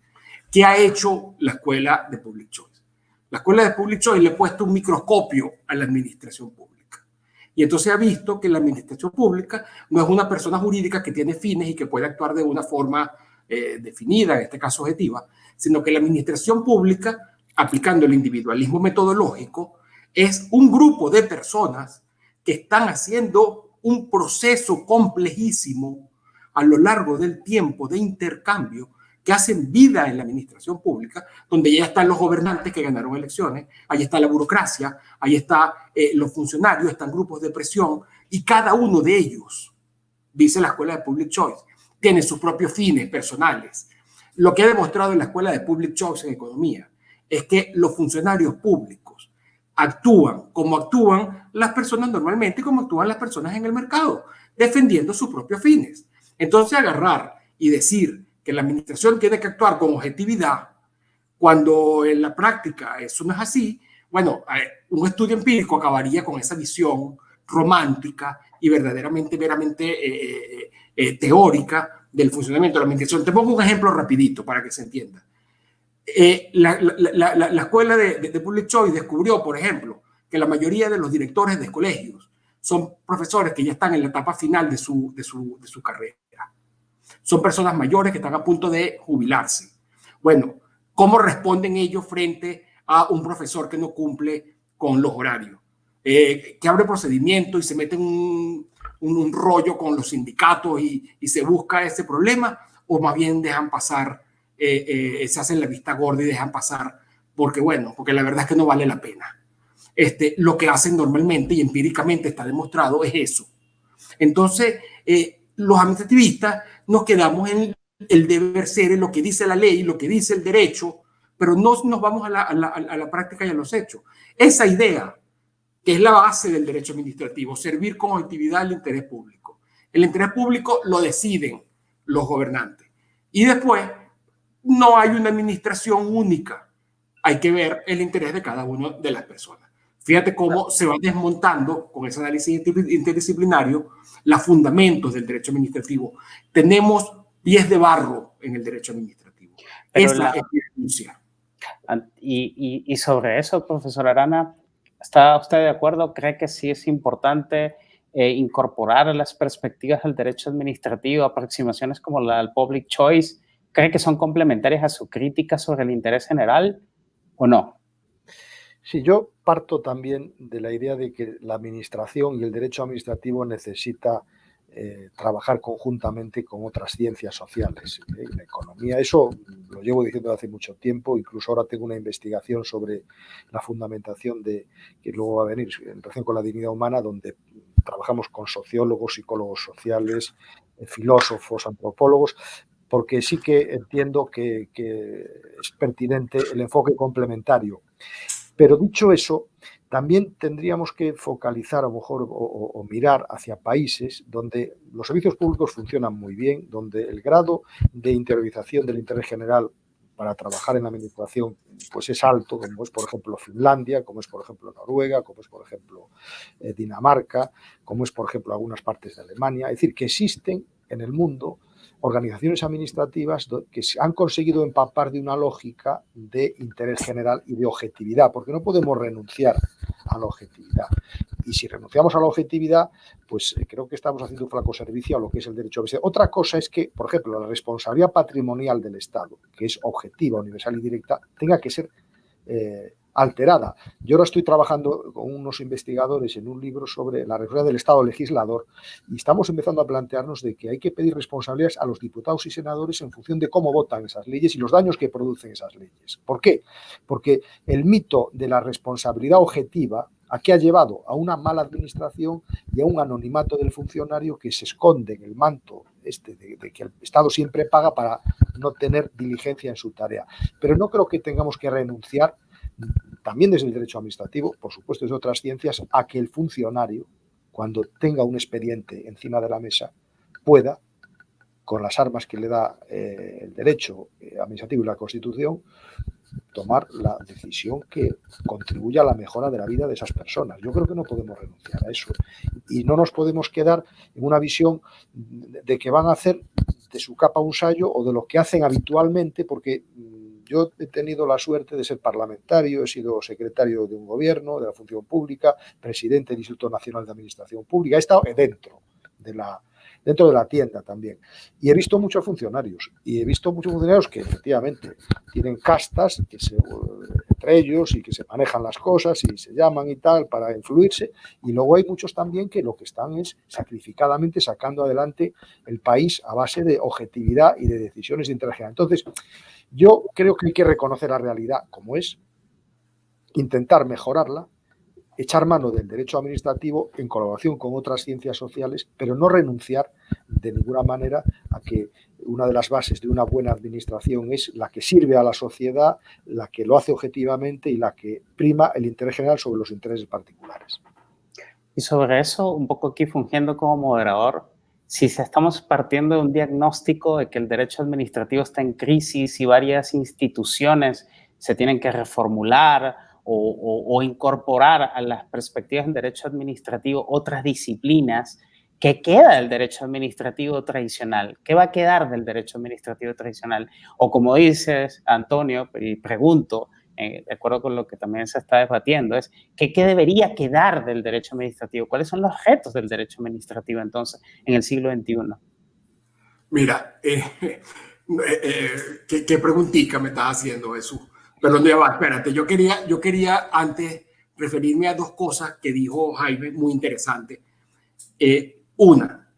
¿Qué ha hecho la escuela de Public Choice? La escuela de Public Choice le ha puesto un microscopio a la administración pública. Y entonces ha visto que la administración pública no es una persona jurídica que tiene fines y que puede actuar de una forma definida, en este caso objetiva, sino que la administración pública, aplicando el individualismo metodológico, es un grupo de personas que están haciendo un proceso complejísimo a lo largo del tiempo de intercambio, que hacen vida en la administración pública, donde ya están los gobernantes que ganaron elecciones, ahí está la burocracia, ahí están los funcionarios, están grupos de presión, y cada uno de ellos, dice la escuela de Public Choice, tiene sus propios fines personales. Lo que ha demostrado en la escuela de Public Choice en economía es que los funcionarios públicos actúan como actúan las personas normalmente y como actúan las personas en el mercado, defendiendo sus propios fines. Entonces, agarrar y decir que la administración tiene que actuar con objetividad, cuando en la práctica eso no es así, bueno, un estudio empírico acabaría con esa visión romántica y verdaderamente, meramente teórica del funcionamiento de la administración. Te pongo un ejemplo rapidito para que se entienda. La escuela de Public Choice descubrió, por ejemplo, que la mayoría de los directores de colegios son profesores que ya están en la etapa final de su carrera. Son personas mayores que están a punto de jubilarse. Bueno, ¿cómo responden ellos frente a un profesor que no cumple con los horarios? Que abre procedimiento y se mete en un rollo con los sindicatos y se busca ese problema, o más bien dejan pasar, se hacen la vista gorda y dejan pasar porque la verdad es que no vale la pena. Lo que hacen normalmente y empíricamente está demostrado es eso. Entonces, los administrativistas nos quedamos en el deber ser, en lo que dice la ley, lo que dice el derecho, pero no nos vamos a la práctica y a los hechos. Esa idea, que es la base del derecho administrativo, servir con objetividad al interés público. El interés público lo deciden los gobernantes. Y después, no hay una administración única. Hay que ver el interés de cada una de las personas. Fíjate cómo se va desmontando con ese análisis interdisciplinario los fundamentos del derecho administrativo. Tenemos pies de barro en el derecho administrativo. Pero esa es mi denuncia. Y sobre eso, profesor Arana, ¿está usted de acuerdo? ¿Cree que sí es importante incorporar las perspectivas del derecho administrativo, aproximaciones como la del Public Choice? ¿Cree que son complementarias a su crítica sobre el interés general o no? Sí, yo parto también de la idea de que la administración y el derecho administrativo necesita trabajar conjuntamente con otras ciencias sociales. La economía, eso lo llevo diciendo hace mucho tiempo, incluso ahora tengo una investigación sobre la fundamentación que luego va a venir en relación con la dignidad humana, donde trabajamos con sociólogos, psicólogos sociales, filósofos, antropólogos, porque sí que entiendo que es pertinente el enfoque complementario. Pero dicho eso, también tendríamos que focalizar a lo mejor o mirar hacia países donde los servicios públicos funcionan muy bien, donde el grado de interiorización del interés general para trabajar en la administración pues es alto, como es por ejemplo Finlandia, como es por ejemplo Noruega, como es por ejemplo Dinamarca, como es por ejemplo algunas partes de Alemania. Es decir, que existen en el mundo organizaciones administrativas que han conseguido empapar de una lógica de interés general y de objetividad, porque no podemos renunciar a la objetividad. Y si renunciamos a la objetividad, pues creo que estamos haciendo un flaco servicio a lo que es el derecho administrativo. Otra cosa es que, por ejemplo, la responsabilidad patrimonial del Estado, que es objetiva, universal y directa, tenga que ser alterada. Yo ahora estoy trabajando con unos investigadores en un libro sobre la responsabilidad del Estado legislador y estamos empezando a plantearnos de que hay que pedir responsabilidades a los diputados y senadores en función de cómo votan esas leyes y los daños que producen esas leyes. ¿Por qué? Porque el mito de la responsabilidad objetiva ¿a qué ha llevado? A una mala administración y a un anonimato del funcionario que se esconde en el manto de que el Estado siempre paga para no tener diligencia en su tarea. Pero no creo que tengamos que renunciar, también desde el derecho administrativo, por supuesto desde otras ciencias, a que el funcionario, cuando tenga un expediente encima de la mesa, pueda, con las armas que le da el derecho administrativo y la Constitución, tomar la decisión que contribuya a la mejora de la vida de esas personas. Yo creo que no podemos renunciar a eso y no nos podemos quedar en una visión de que van a hacer de su capa un sayo o de lo que hacen habitualmente, porque yo he tenido la suerte de ser parlamentario, he sido secretario de un gobierno, de la función pública, presidente del Instituto Nacional de Administración Pública, he estado dentro de la tienda también. Y he visto muchos funcionarios, que efectivamente tienen castas entre ellos y que se manejan las cosas y se llaman y tal para influirse, y luego hay muchos también que lo que están es sacrificadamente sacando adelante el país a base de objetividad y de decisiones de inteligencia. Entonces, yo creo que hay que reconocer la realidad como es, intentar mejorarla, echar mano del derecho administrativo en colaboración con otras ciencias sociales, pero no renunciar de ninguna manera a que una de las bases de una buena administración es la que sirve a la sociedad, la que lo hace objetivamente y la que prima el interés general sobre los intereses particulares. Y sobre eso, un poco aquí fungiendo como moderador, si estamos partiendo de un diagnóstico de que el derecho administrativo está en crisis y varias instituciones se tienen que reformular o incorporar a las perspectivas del derecho administrativo otras disciplinas, ¿qué queda del derecho administrativo tradicional? ¿Qué va a quedar del derecho administrativo tradicional? O como dices, Antonio, y pregunto, de acuerdo con lo que también se está debatiendo, es ¿qué debería quedar del derecho administrativo? ¿Cuáles son los retos del derecho administrativo entonces en el siglo XXI? Mira, ¿qué preguntita me estás haciendo, Jesús? Perdón, ya va, espérate. Yo quería antes referirme a dos cosas que dijo Jaime muy interesantes. Una,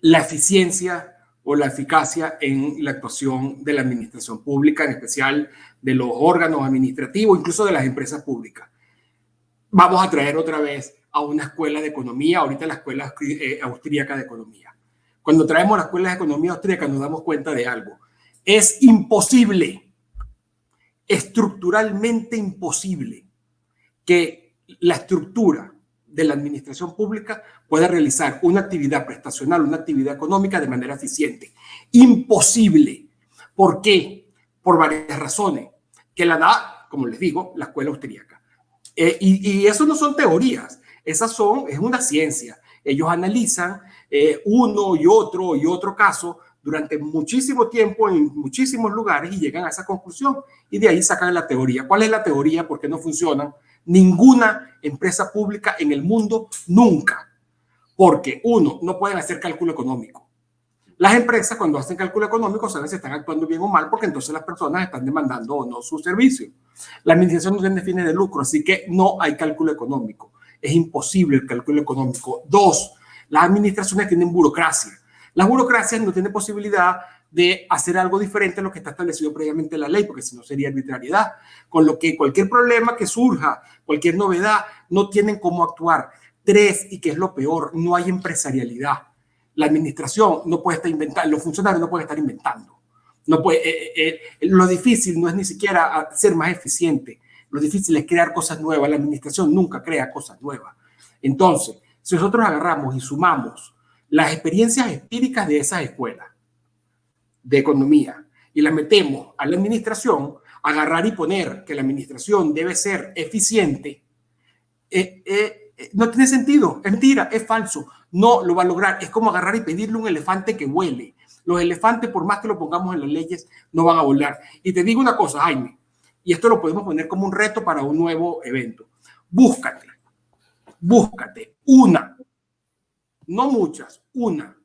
la eficiencia o la eficacia en la actuación de la administración pública, en especial de los órganos administrativos, incluso de las empresas públicas. Vamos a traer otra vez a una escuela de economía, ahorita la escuela austríaca de economía. Cuando traemos la escuela de economía austríaca nos damos cuenta de algo. Es imposible, estructuralmente imposible, que la estructura de la administración pública pueda realizar una actividad prestacional, una actividad económica de manera eficiente. Imposible. ¿Por qué? Por varias razones, que la da, como les digo, la escuela austríaca. Y eso no son teorías, es una ciencia. Ellos analizan uno y otro caso durante muchísimo tiempo en muchísimos lugares y llegan a esa conclusión y de ahí sacan la teoría. ¿Cuál es la teoría? ¿Por qué no funcionan ninguna empresa pública en el mundo nunca? Porque uno, no pueden hacer cálculo económico. Las empresas cuando hacen cálculo económico saben si están actuando bien o mal porque entonces las personas están demandando o no su servicio. La administración no tiene fines de lucro, así que no hay cálculo económico. Es imposible el cálculo económico. Dos, las administraciones tienen burocracia. Las burocracias no tienen posibilidad de hacer algo diferente a lo que está establecido previamente en la ley, porque si no sería arbitrariedad. Con lo que cualquier problema que surja, cualquier novedad, no tienen cómo actuar. Tres, y que es lo peor, no hay empresarialidad. La administración no puede estar inventando, los funcionarios no pueden estar inventando. No puede, lo difícil no es ni siquiera ser más eficiente, lo difícil es crear cosas nuevas. La administración nunca crea cosas nuevas. Entonces, si nosotros agarramos y sumamos las experiencias empíricas de esas escuelas de economía y las metemos a la administración, agarrar y poner que la administración debe ser eficiente, no tiene sentido, es mentira, es falso, no lo va a lograr. Es como agarrar y pedirle a un elefante que vuele. Los elefantes, por más que lo pongamos en las leyes, no van a volar. Y te digo una cosa, Jaime, y esto lo podemos poner como un reto para un nuevo evento. Búscate una, no muchas, una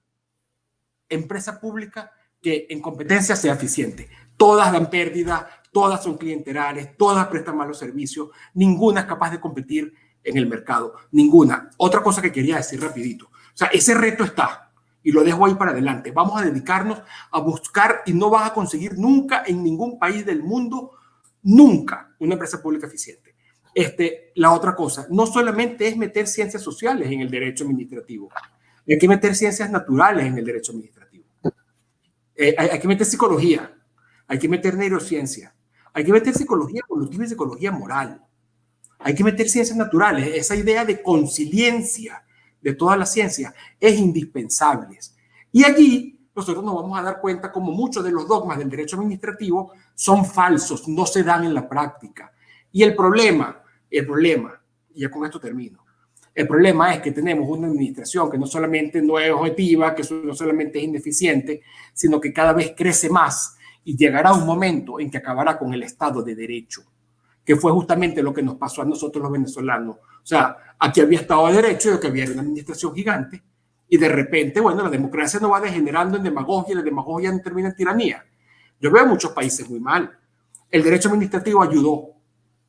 empresa pública que en competencia sea eficiente. Todas dan pérdidas, todas son clientelares, todas prestan malos servicios, ninguna es capaz de competir en el mercado, ninguna. Otra cosa que quería decir rapidito, o sea, ese reto está y lo dejo ahí para adelante. Vamos a dedicarnos a buscar y no vas a conseguir nunca en ningún país del mundo, nunca, una empresa pública eficiente. La otra cosa, no solamente es meter ciencias sociales en el derecho administrativo, hay que meter ciencias naturales en el derecho administrativo. Hay que meter psicología, hay que meter neurociencia, hay que meter psicología evolutiva y psicología moral. hay que meter ciencias naturales. Esa idea de conciliencia de todas las ciencias es indispensable. Y allí nosotros nos vamos a dar cuenta como muchos de los dogmas del derecho administrativo son falsos, no se dan en la práctica. Y el problema, y ya con esto termino, el problema es que tenemos una administración que no solamente no es objetiva, que no solamente es ineficiente, sino que cada vez crece más y llegará un momento en que acabará con el Estado de Derecho, que fue justamente lo que nos pasó a nosotros los venezolanos. O sea, aquí había Estado de Derecho y lo que había era una administración gigante, y de repente, bueno, la democracia no va degenerando en demagogia, y la demagogia no termina en tiranía. Yo veo muchos países muy mal. El derecho administrativo ayudó.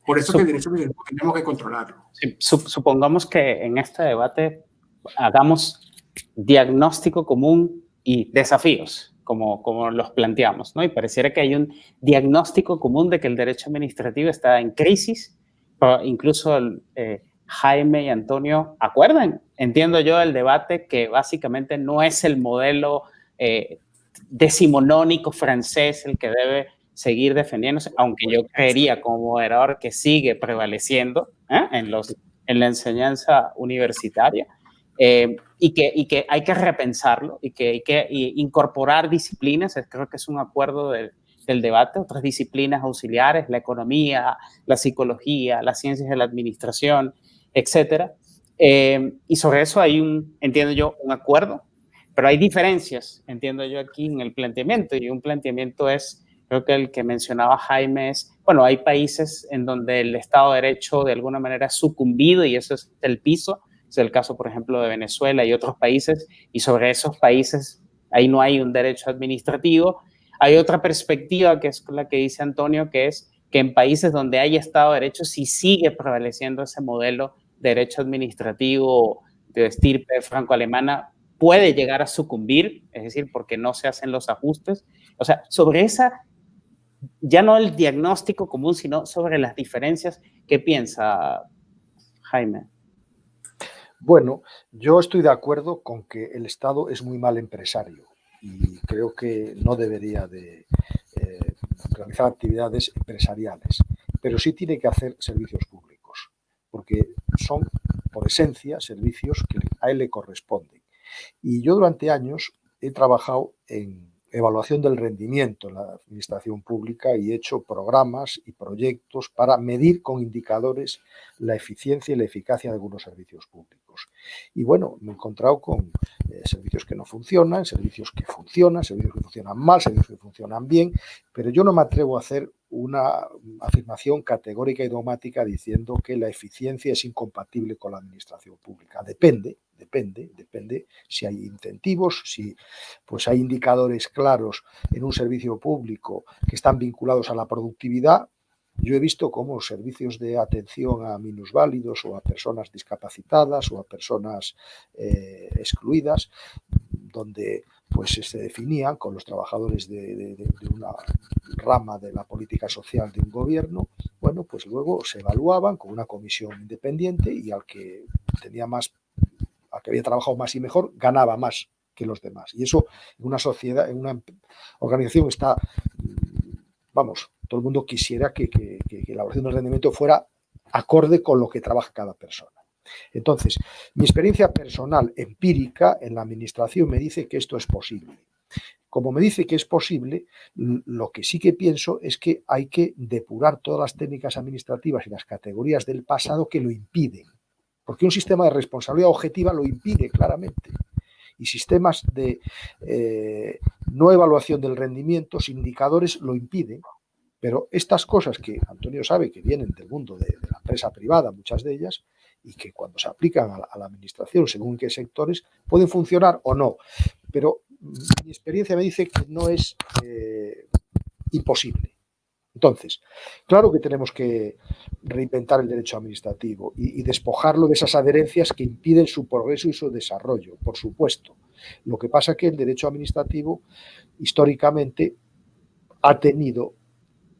Por eso que el derecho administrativo tenemos que controlarlo. Sí, supongamos que en este debate hagamos diagnóstico común y desafíos, como los planteamos, ¿no? Y pareciera que hay un diagnóstico común de que el derecho administrativo está en crisis. Incluso Jaime y Antonio acuerdan, entiendo yo, el debate que básicamente no es el modelo decimonónico francés el que debe seguir defendiéndose, aunque yo creería como moderador que sigue prevaleciendo en la enseñanza universitaria, y que hay que repensarlo y que hay que incorporar disciplinas. Creo que es un acuerdo del debate, otras disciplinas auxiliares, la economía, la psicología, las ciencias de la administración, etcétera. Y sobre eso hay entiendo yo, un acuerdo, pero hay diferencias, entiendo yo, aquí en el planteamiento, y un planteamiento es, creo que el que mencionaba Jaime es, bueno, hay países en donde el Estado de Derecho de alguna manera ha sucumbido y eso es el piso. Es el caso, por ejemplo, de Venezuela y otros países, y sobre esos países ahí no hay un derecho administrativo. Hay otra perspectiva, que es la que dice Antonio, que es que en países donde hay Estado de Derecho sí sigue prevaleciendo ese modelo de derecho administrativo de estirpe franco-alemana, puede llegar a sucumbir, es decir, porque no se hacen los ajustes. O sea, sobre esa, ya no el diagnóstico común, sino sobre las diferencias, ¿qué piensa Jaime? Bueno, yo estoy de acuerdo con que el Estado es muy mal empresario y creo que no debería de realizar actividades empresariales, pero sí tiene que hacer servicios públicos, porque son, por esencia, servicios que a él le corresponden. Y yo durante años he trabajado en evaluación del rendimiento en la administración pública y he hecho programas y proyectos para medir con indicadores la eficiencia y la eficacia de algunos servicios públicos. Y bueno, me he encontrado con servicios que no funcionan, servicios que funcionan mal, servicios que funcionan bien, pero yo no me atrevo a hacer una afirmación categórica y dogmática diciendo que la eficiencia es incompatible con la administración pública. Depende si hay incentivos, si pues hay indicadores claros en un servicio público que están vinculados a la productividad. Yo he visto cómo servicios de atención a minusválidos o a personas discapacitadas o a personas excluidas, donde pues se definían con los trabajadores de una rama de la política social de un gobierno, bueno, pues luego se evaluaban con una comisión independiente y al que había trabajado más y mejor, ganaba más que los demás. Y eso en una sociedad, en una organización está, vamos, todo el mundo quisiera que la evaluación del rendimiento fuera acorde con lo que trabaja cada persona. Entonces, mi experiencia personal, empírica, en la administración me dice que esto es posible. Como me dice que es posible, lo que sí que pienso es que hay que depurar todas las técnicas administrativas y las categorías del pasado que lo impiden. Porque un sistema de responsabilidad objetiva lo impide claramente. Y sistemas de no evaluación del rendimiento, indicadores, lo impiden. Pero estas cosas que Antonio sabe que vienen del mundo de la empresa privada, muchas de ellas, y que cuando se aplican a la administración, según qué sectores, pueden funcionar o no. Pero mi experiencia me dice que no es imposible. Entonces, claro que tenemos que reinventar el derecho administrativo y despojarlo de esas adherencias que impiden su progreso y su desarrollo, por supuesto. Lo que pasa es que el derecho administrativo, históricamente,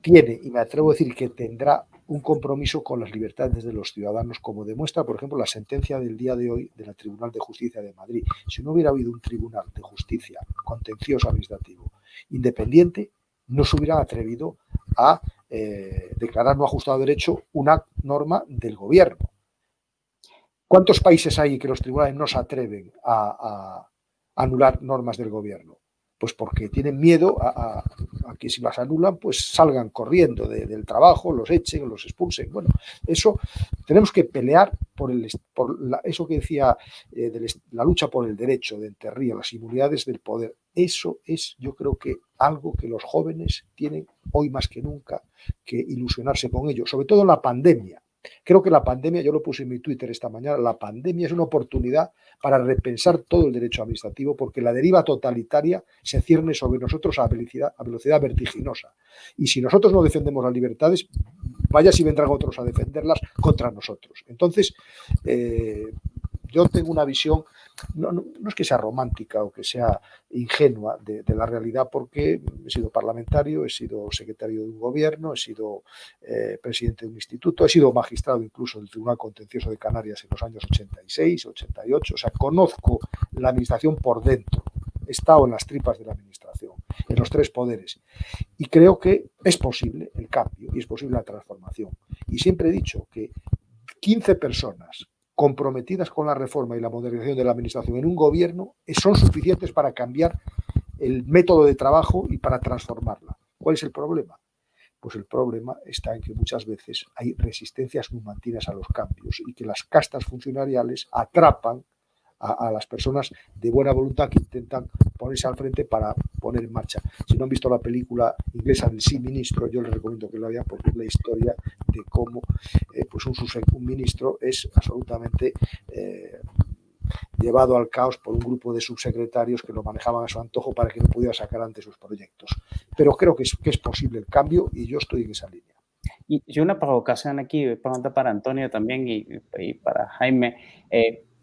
tiene, y me atrevo a decir que tendrá, un compromiso con las libertades de los ciudadanos, como demuestra, por ejemplo, la sentencia del día de hoy del Tribunal de Justicia de Madrid. Si no hubiera habido un tribunal de justicia contencioso administrativo independiente, no se hubieran atrevido a declarar no ajustado a derecho una norma del gobierno. ¿Cuántos países hay que los tribunales no se atreven a anular normas del gobierno? Pues porque tienen miedo a que si las anulan, pues salgan corriendo del trabajo, los echen, los expulsen. Bueno, eso tenemos que pelear por eso que decía, la lucha por el derecho de enterrar las inmunidades del poder. Eso es, yo creo que algo que los jóvenes tienen hoy más que nunca que ilusionarse con ello, sobre todo en la pandemia. Creo que la pandemia, yo lo puse en mi Twitter esta mañana, la pandemia es una oportunidad para repensar todo el derecho administrativo, porque la deriva totalitaria se cierne sobre nosotros a velocidad vertiginosa. Y si nosotros no defendemos las libertades, vaya si vendrán otros a defenderlas contra nosotros. Entonces, yo tengo una visión, no es que sea romántica o que sea ingenua de la realidad, porque he sido parlamentario, he sido secretario de un gobierno, he sido presidente de un instituto, he sido magistrado incluso del Tribunal Contencioso de Canarias en los años 86, 88, o sea, conozco la administración por dentro, he estado en las tripas de la administración, en los tres poderes, y creo que es posible el cambio y es posible la transformación. Y siempre he dicho que 15 personas comprometidas con la reforma y la modernización de la administración en un gobierno son suficientes para cambiar el método de trabajo y para transformarla. ¿Cuál es el problema? Pues el problema está en que muchas veces hay resistencias numantinas a los cambios y que las castas funcionariales atrapan a las personas de buena voluntad que intentan ponerse al frente para poner en marcha. Si no han visto la película inglesa del Sí Ministro, yo les recomiendo que la vean, porque es la historia de cómo pues un ministro es absolutamente llevado al caos por un grupo de subsecretarios que lo manejaban a su antojo para que no pudiera sacar ante sus proyectos. Pero creo que es posible el cambio y yo estoy en esa línea. Y una provocación aquí, pregunta para Antonio también y para Jaime.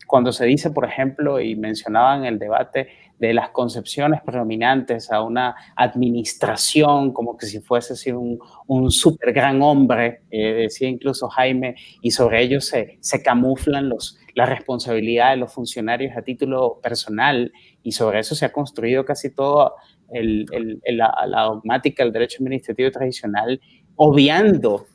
Cuando se dice, por ejemplo, y mencionaba en el debate de las concepciones predominantes a una administración como que si fuese así un súper gran hombre, decía incluso Jaime, y sobre ello se camuflan la responsabilidad de los funcionarios a título personal, y sobre eso se ha construido casi todo la dogmática del derecho administrativo tradicional, obviando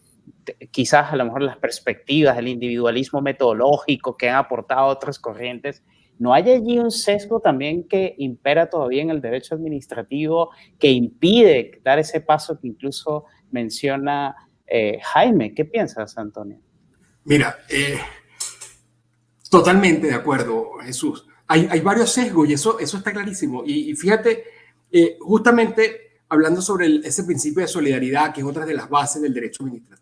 quizás a lo mejor las perspectivas del individualismo metodológico que han aportado otras corrientes. ¿No hay allí un sesgo también que impera todavía en el derecho administrativo que impide dar ese paso que incluso menciona Jaime? ¿Qué piensas, Antonio? Mira, totalmente de acuerdo, Jesús. Hay varios sesgos y eso está clarísimo. Y fíjate, justamente hablando sobre ese principio de solidaridad, que es otra de las bases del derecho administrativo.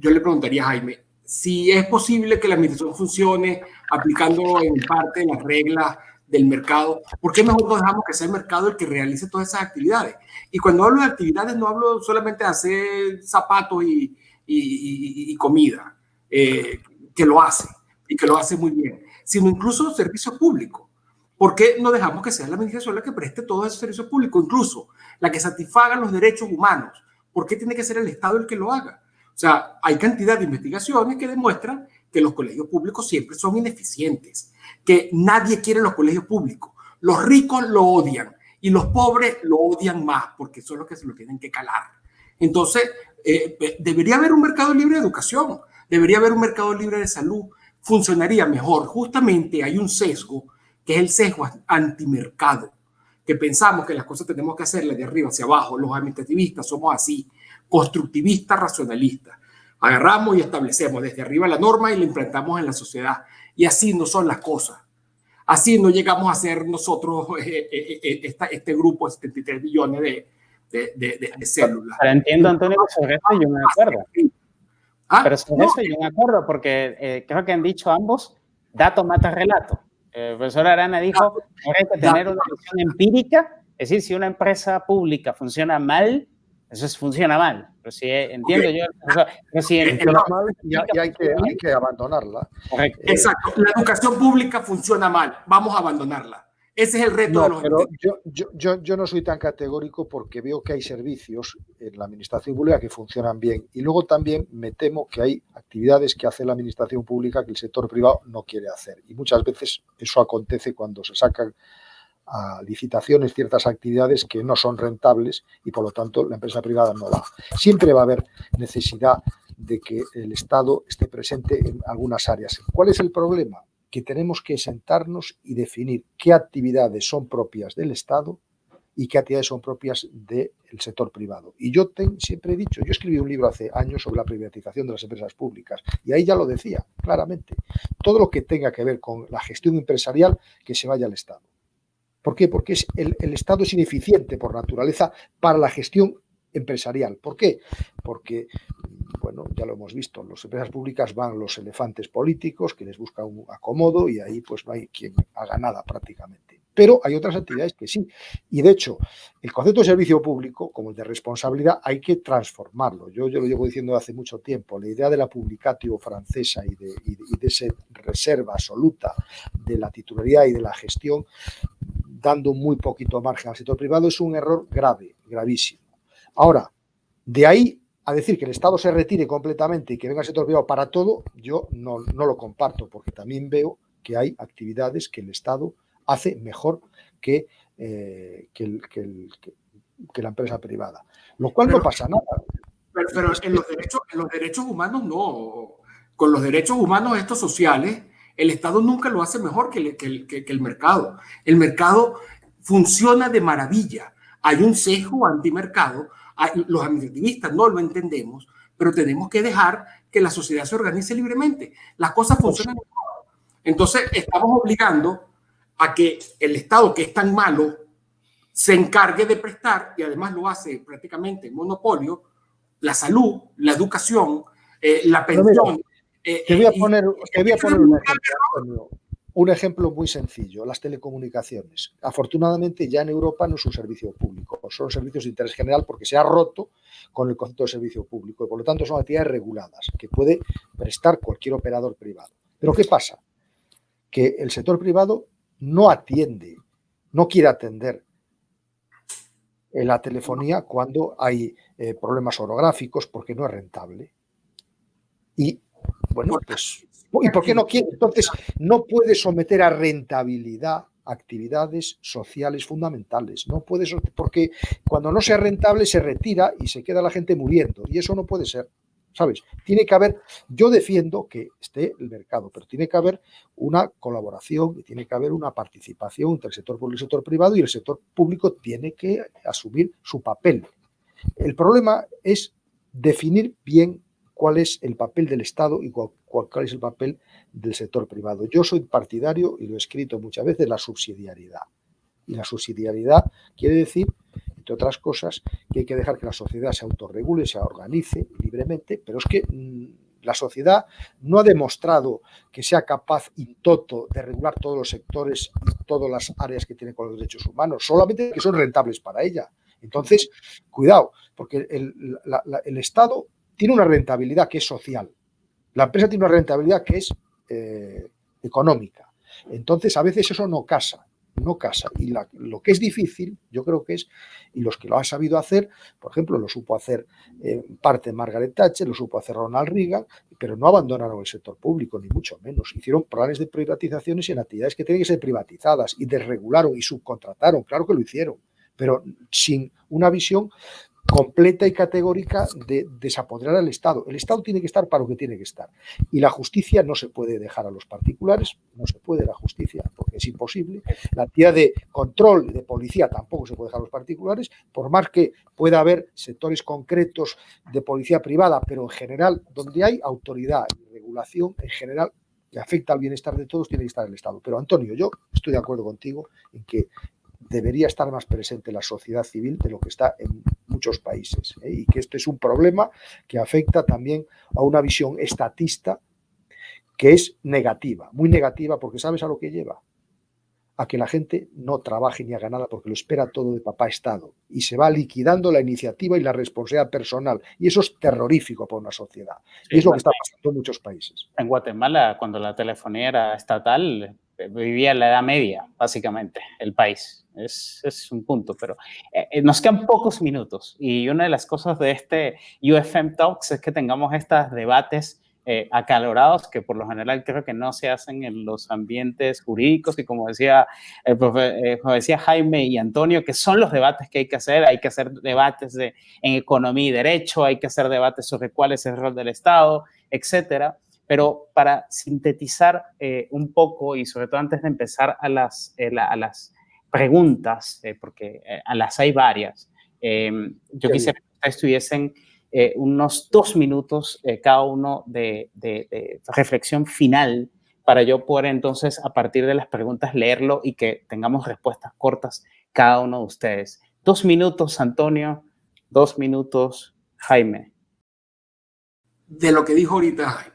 Yo le preguntaría a Jaime, si es posible que la administración funcione aplicando en parte las reglas del mercado, ¿por qué mejor no dejamos que sea el mercado el que realice todas esas actividades? Y cuando hablo de actividades no hablo solamente de hacer zapatos y comida, que lo hace y que lo hace muy bien, sino incluso servicios públicos. ¿Por qué no dejamos que sea la administración la que preste todos esos servicios públicos, incluso la que satisfaga los derechos humanos? ¿Por qué tiene que ser el Estado el que lo haga? O sea, hay cantidad de investigaciones que demuestran que los colegios públicos siempre son ineficientes, que nadie quiere los colegios públicos. Los ricos lo odian y los pobres lo odian más porque son los que se lo tienen que calar. Entonces, debería haber un mercado libre de educación, debería haber un mercado libre de salud, funcionaría mejor. Justamente hay un sesgo, que es el sesgo antimercado, que pensamos que las cosas tenemos que hacerlas de arriba hacia abajo. Los administrativistas somos así, constructivistas, racionalistas. Agarramos y establecemos desde arriba la norma y la implantamos en la sociedad. Y así no son las cosas. Así no llegamos a ser nosotros este grupo de 73 billones de células. Pero entiendo, Antonio, que sobre esto yo me acuerdo. Pero sobre eso yo me acuerdo, porque creo que han dicho ambos, dato mata relato. El profesor Arana dijo que hay que tener una visión empírica, es decir, si una empresa pública funciona mal, eso funciona mal. Pero si entiendo yo, pero si funciona mal, hay que abandonarla. Correcto. Exacto, la educación pública funciona mal, vamos a abandonarla. Ese es el reto de los pero yo no soy tan categórico, porque veo que hay servicios en la administración pública que funcionan bien, y luego también me temo que hay actividades que hace la administración pública que el sector privado no quiere hacer, y muchas veces eso acontece cuando se sacan a licitaciones ciertas actividades que no son rentables y por lo tanto la empresa privada no va. Siempre va a haber necesidad de que el Estado esté presente en algunas áreas. ¿Cuál es el problema? Que tenemos que sentarnos y definir qué actividades son propias del Estado y qué actividades son propias del sector privado. Y yo siempre he dicho, yo escribí un libro hace años sobre la privatización de las empresas públicas y ahí ya lo decía claramente. Todo lo que tenga que ver con la gestión empresarial, que se vaya al Estado. ¿Por qué? Porque el Estado es ineficiente por naturaleza para la gestión empresarial. ¿Por qué? Porque, bueno, ya lo hemos visto, en las empresas públicas van los elefantes políticos que les buscan un acomodo y ahí pues no hay quien haga nada prácticamente. Pero hay otras actividades que sí. Y de hecho, el concepto de servicio público, como el de responsabilidad, hay que transformarlo. Yo lo llevo diciendo hace mucho tiempo. La idea de la publicatio francesa y de esa reserva absoluta de la titularidad y de la gestión, dando muy poquito margen al sector privado, es un error grave, gravísimo. Ahora, de ahí a decir que el Estado se retire completamente y que venga el sector privado para todo, yo no lo comparto, porque también veo que hay actividades que el Estado hace mejor que la empresa privada. Lo cual no pasa nada. Pero en los derechos humanos no. Con los derechos humanos estos sociales, el Estado nunca lo hace mejor que el mercado. El mercado funciona de maravilla. Hay un sesgo antimercado. Los administrativistas no lo entendemos, pero tenemos que dejar que la sociedad se organice libremente. Las cosas funcionan mejor. Entonces, estamos obligando a que el Estado, que es tan malo, se encargue de prestar, y además lo hace prácticamente en monopolio, la salud, la educación, la pensión. Te voy a poner un ejemplo muy sencillo, las telecomunicaciones. Afortunadamente ya en Europa no es un servicio público, son servicios de interés general porque se ha roto con el concepto de servicio público y por lo tanto son actividades reguladas que puede prestar cualquier operador privado. Pero ¿qué pasa? Que el sector privado no atiende, no quiere atender en la telefonía cuando hay problemas orográficos porque no es rentable. Y bueno, pues, ¿y por qué no quiere? Entonces, no puede someter a rentabilidad actividades sociales fundamentales. No puede, porque cuando no sea rentable se retira y se queda la gente muriendo. Y eso no puede ser, ¿sabes? Tiene que haber, yo defiendo que esté el mercado, pero tiene que haber una colaboración y tiene que haber una participación entre el sector público y el sector privado y el sector público tiene que asumir su papel. El problema es definir bien cuál es el papel del Estado y cuál es el papel del sector privado. Yo soy partidario, y lo he escrito muchas veces, la subsidiariedad. Y la subsidiariedad quiere decir, entre otras cosas, que hay que dejar que la sociedad se autorregule, se organice libremente, pero es que la sociedad no ha demostrado que sea capaz in toto de regular todos los sectores y todas las áreas que tiene con los derechos humanos, solamente que son rentables para ella. Entonces, cuidado, porque el Estado tiene una rentabilidad que es social. La empresa tiene una rentabilidad que es económica. Entonces, a veces eso no casa. Y lo que es difícil, yo creo que es, y los que lo han sabido hacer, por ejemplo, lo supo hacer en parte Margaret Thatcher, lo supo hacer Ronald Reagan, pero no abandonaron el sector público, ni mucho menos. Hicieron planes de privatizaciones en actividades que tenían que ser privatizadas y desregularon y subcontrataron, claro que lo hicieron, pero sin una visión completa y categórica de desapoderar al Estado. El Estado tiene que estar para lo que tiene que estar. Y la justicia no se puede dejar a los particulares, no se puede la justicia porque es imposible. La actividad de control y de policía tampoco se puede dejar a los particulares, por más que pueda haber sectores concretos de policía privada, pero en general, donde hay autoridad y regulación, en general, que afecta al bienestar de todos, tiene que estar el Estado. Pero, Antonio, yo estoy de acuerdo contigo en que debería estar más presente la sociedad civil de lo que está en muchos países, y que este es un problema que afecta también a una visión estatista que es negativa, muy negativa, porque ¿sabes a lo que lleva? A que la gente no trabaje ni haga nada porque lo espera todo de papá Estado y se va liquidando la iniciativa y la responsabilidad personal y eso es terrorífico para una sociedad. Sí, y es lo que está pasando en muchos países. En Guatemala, cuando la telefonía era estatal, vivía en la Edad Media, básicamente, el país. Es un punto, pero nos quedan pocos minutos y una de las cosas de este UFM Talks es que tengamos estos debates acalorados que por lo general creo que no se hacen en los ambientes jurídicos y como decía, como decía Jaime y Antonio, que son los debates que hay que hacer debates en economía y derecho, hay que hacer debates sobre cuál es el rol del Estado, etcétera. Pero para sintetizar un poco y sobre todo antes de empezar a las preguntas, porque a las hay varias, yo quisiera que ustedes tuviesen unos 2 minutos cada uno de reflexión final para yo poder entonces a partir de las preguntas leerlo y que tengamos respuestas cortas cada uno de ustedes. 2 minutos, Antonio, 2 minutos, Jaime. De lo que dijo ahorita Jaime,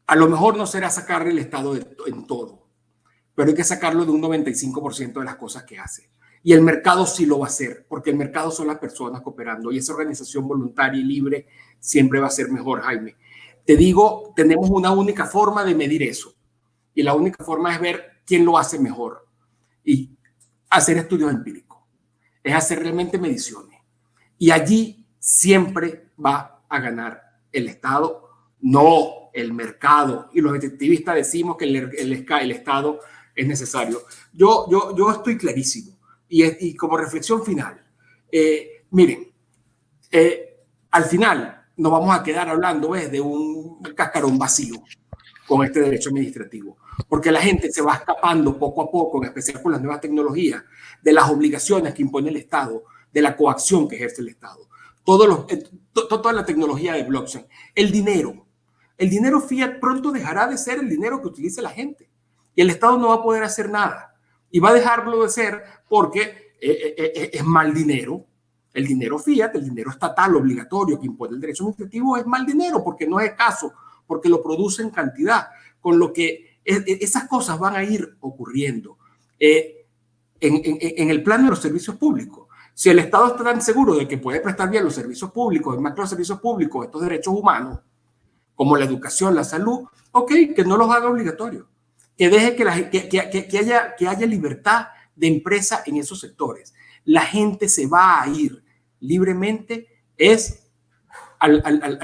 a lo mejor no será sacarle el Estado en todo, pero hay que sacarlo de un 95% de las cosas que hace. Y el mercado sí lo va a hacer, porque el mercado son las personas cooperando y esa organización voluntaria y libre siempre va a ser mejor, Jaime. Te digo, tenemos una única forma de medir eso y la única forma es ver quién lo hace mejor y hacer estudios empíricos, es hacer realmente mediciones. Y allí siempre va a ganar el Estado, no el mercado. Y los detectivistas decimos que el Estado es necesario. Yo estoy clarísimo. Y como reflexión final, miren, al final nos vamos a quedar hablando de un cascarón vacío con este derecho administrativo, porque la gente se va escapando poco a poco, en especial con las nuevas tecnologías, de las obligaciones que impone el Estado, de la coacción que ejerce el Estado. Toda la tecnología de blockchain, el dinero fiat pronto dejará de ser el dinero que utilice la gente y el Estado no va a poder hacer nada y va a dejarlo de ser porque es mal dinero. El dinero fiat, el dinero estatal obligatorio que impone el derecho administrativo es mal dinero porque no es escaso, porque lo produce en cantidad, con lo que esas cosas van a ir ocurriendo. En el plano de los servicios públicos, si el Estado está tan seguro de que puede prestar bien los servicios públicos, además que los servicios públicos, estos derechos humanos, como la educación, la salud, ok, que no los haga obligatorios, que deje que haya libertad de empresa en esos sectores. La gente se va a ir libremente a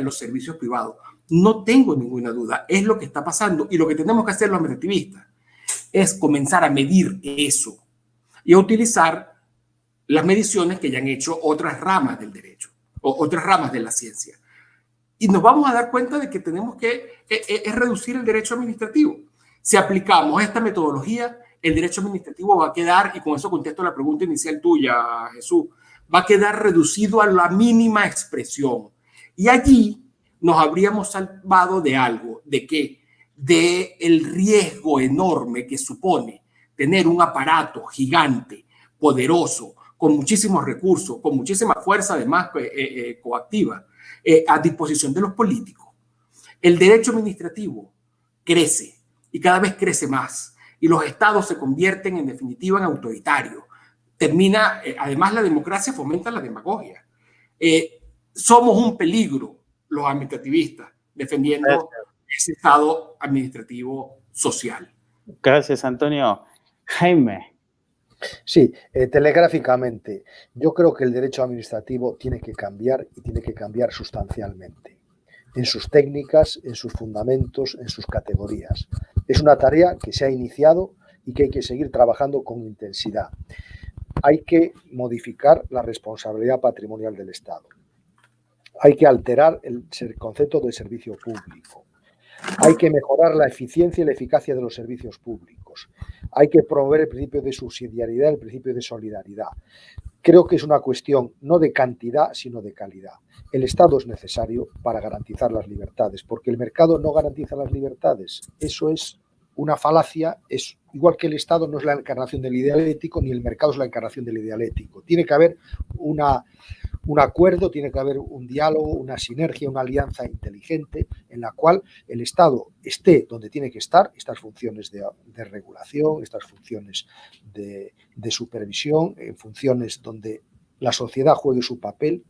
los servicios privados. No tengo ninguna duda, es lo que está pasando y lo que tenemos que hacer los administrativistas es comenzar a medir eso y a utilizar las mediciones que ya han hecho otras ramas del derecho o otras ramas de la ciencia. Y nos vamos a dar cuenta de que tenemos que reducir el derecho administrativo. Si aplicamos esta metodología, el derecho administrativo va a quedar, y con eso contesto la pregunta inicial tuya, Jesús, va a quedar reducido a la mínima expresión. Y allí nos habríamos salvado de algo, ¿de qué? De el riesgo enorme que supone tener un aparato gigante, poderoso, con muchísimos recursos, con muchísima fuerza además coactiva, a disposición de los políticos. El derecho administrativo crece y cada vez crece más y los estados se convierten en definitiva en autoritarios. Además la democracia fomenta la demagogia. Somos un peligro los administrativistas defendiendo ese estado administrativo social. Gracias, Antonio. Jaime. Sí, telegráficamente. Yo creo que el derecho administrativo tiene que cambiar y tiene que cambiar sustancialmente en sus técnicas, en sus fundamentos, en sus categorías. Es una tarea que se ha iniciado y que hay que seguir trabajando con intensidad. Hay que modificar la responsabilidad patrimonial del Estado. Hay que alterar el concepto de servicio público. Hay que mejorar la eficiencia y la eficacia de los servicios públicos. Hay que promover el principio de subsidiariedad, el principio de solidaridad. Creo que es una cuestión no de cantidad, sino de calidad. El Estado es necesario para garantizar las libertades, porque el mercado no garantiza las libertades. Eso es una falacia. Es igual que el Estado no es la encarnación del ideal ético, ni el mercado es la encarnación del ideal ético. Tiene que haber un acuerdo, tiene que haber un diálogo, una sinergia, una alianza inteligente en la cual el Estado esté donde tiene que estar, estas funciones de regulación, estas funciones de supervisión, en funciones donde la sociedad juegue su papel,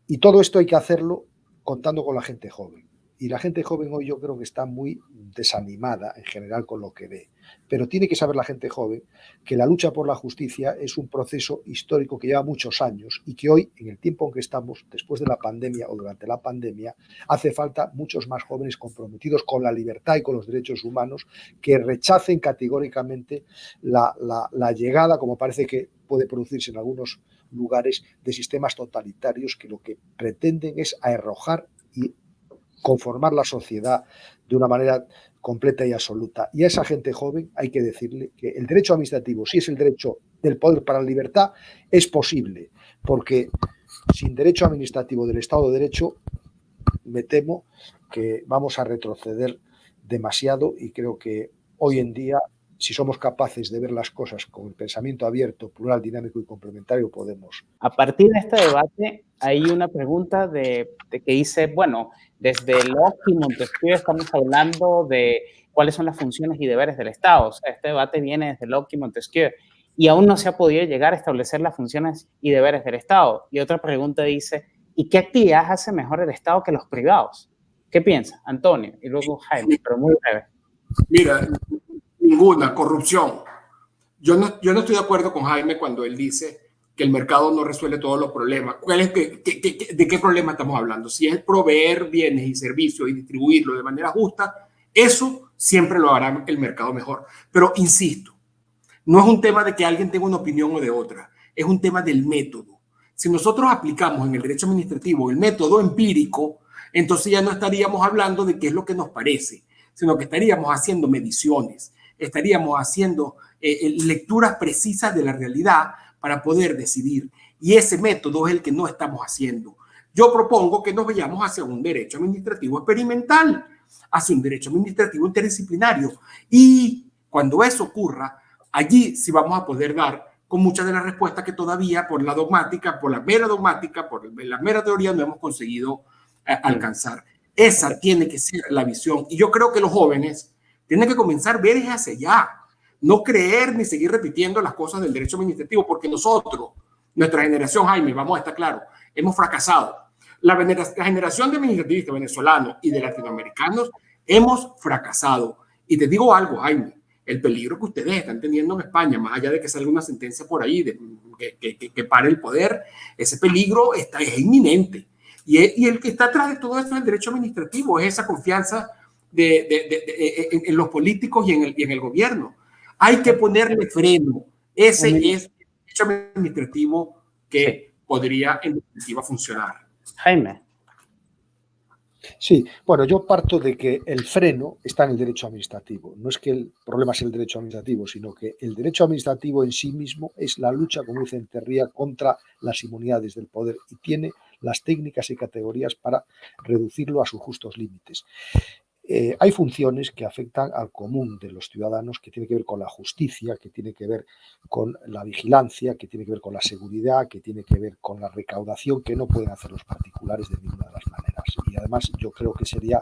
y todo esto hay que hacerlo contando con la gente joven. Y la gente joven hoy yo creo que está muy desanimada en general con lo que ve. Pero tiene que saber la gente joven que la lucha por la justicia es un proceso histórico que lleva muchos años y que hoy, en el tiempo en que estamos, después de la pandemia o durante la pandemia, hace falta muchos más jóvenes comprometidos con la libertad y con los derechos humanos que rechacen categóricamente la llegada, como parece que puede producirse en algunos lugares, de sistemas totalitarios que lo que pretenden es arrojar y conformar la sociedad de una manera completa y absoluta. Y a esa gente joven hay que decirle que el derecho administrativo, si es el derecho del poder para la libertad, es posible, porque sin derecho administrativo del Estado de Derecho, me temo que vamos a retroceder demasiado y creo que hoy en día, si somos capaces de ver las cosas con el pensamiento abierto, plural, dinámico y complementario, podemos. A partir de este debate hay una pregunta de que dice, bueno, desde Locke y Montesquieu estamos hablando de cuáles son las funciones y deberes del Estado. O sea, este debate viene desde Locke y Montesquieu y aún no se ha podido llegar a establecer las funciones y deberes del Estado. Y otra pregunta dice, ¿y qué actividades hace mejor el Estado que los privados? ¿Qué piensa, Antonio? Y luego Jaime, pero muy breve. Mira, ninguna corrupción. Yo no estoy de acuerdo con Jaime cuando él dice que el mercado no resuelve todos los problemas. ¿De qué problema estamos hablando? Si es proveer bienes y servicios y distribuirlo de manera justa, eso siempre lo hará el mercado mejor. Pero insisto, no es un tema de que alguien tenga una opinión o de otra, es un tema del método. Si nosotros aplicamos en el derecho administrativo el método empírico, entonces ya no estaríamos hablando de qué es lo que nos parece, sino que estaríamos haciendo mediciones, estaríamos haciendo lecturas precisas de la realidad para poder decidir. Y ese método es el que no estamos haciendo. Yo propongo que nos vayamos hacia un derecho administrativo experimental, hacia un derecho administrativo interdisciplinario. Y cuando eso ocurra, allí sí vamos a poder dar con muchas de las respuestas que todavía por la mera teoría no hemos conseguido alcanzar. Esa tiene que ser la visión. Y yo creo que los jóvenes tienen que comenzar a ver hacia allá. No creer ni seguir repitiendo las cosas del derecho administrativo, porque nosotros, nuestra generación, Jaime, vamos a estar claros, hemos fracasado. La generación de administrativistas venezolanos y de latinoamericanos hemos fracasado. Y te digo algo, Jaime, el peligro que ustedes están teniendo en España, más allá de que salga una sentencia por ahí que pare el poder, ese peligro es inminente. Y el que está atrás de todo esto es el derecho administrativo, es esa confianza en los políticos y en el gobierno. Hay que ponerle freno. Ese es el derecho administrativo que podría en definitiva funcionar. Jaime. Sí, bueno, yo parto de que el freno está en el derecho administrativo. No es que el problema sea el derecho administrativo, sino que el derecho administrativo en sí mismo es la lucha, como dice Enterría, contra las inmunidades del poder y tiene las técnicas y categorías para reducirlo a sus justos límites. Hay funciones que afectan al común de los ciudadanos, que tiene que ver con la justicia, que tiene que ver con la vigilancia, que tiene que ver con la seguridad, que tiene que ver con la recaudación, que no pueden hacer los particulares de ninguna de las maneras. Y además yo creo que sería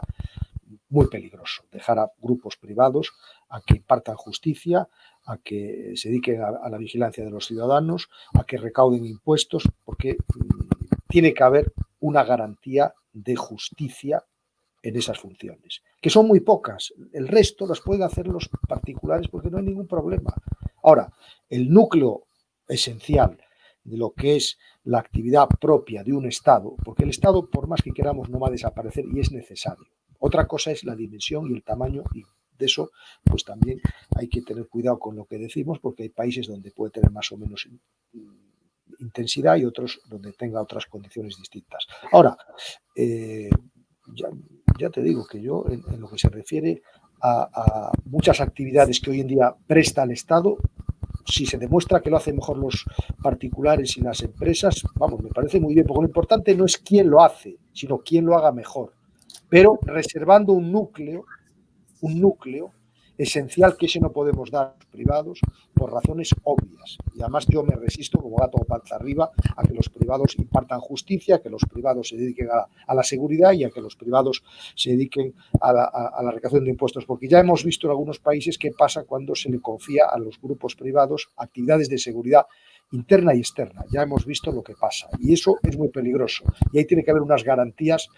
muy peligroso dejar a grupos privados a que impartan justicia, a que se dediquen a la vigilancia de los ciudadanos, a que recauden impuestos, porque tiene que haber una garantía de justicia en esas funciones, que son muy pocas. El resto las pueden hacer los particulares porque no hay ningún problema. Ahora, el núcleo esencial de lo que es la actividad propia de un Estado, porque el Estado, por más que queramos, no va a desaparecer y es necesario. Otra cosa es la dimensión y el tamaño, y de eso pues también hay que tener cuidado con lo que decimos, porque hay países donde puede tener más o menos intensidad y otros donde tenga otras condiciones distintas. Ahora, ya te digo que yo, en lo que se refiere a muchas actividades que hoy en día presta el Estado, si se demuestra que lo hacen mejor los particulares y las empresas, vamos, me parece muy bien, porque lo importante no es quién lo hace, sino quién lo haga mejor, pero reservando un núcleo esencial que ese no podemos dar a los privados por razones obvias. Y además yo me resisto, como gato panza arriba, a que los privados impartan justicia, a que los privados se dediquen a la seguridad y a que los privados se dediquen a la recaudación de impuestos. Porque ya hemos visto en algunos países qué pasa cuando se le confía a los grupos privados actividades de seguridad interna y externa. Ya hemos visto lo que pasa y eso es muy peligroso. Y ahí tiene que haber unas garantías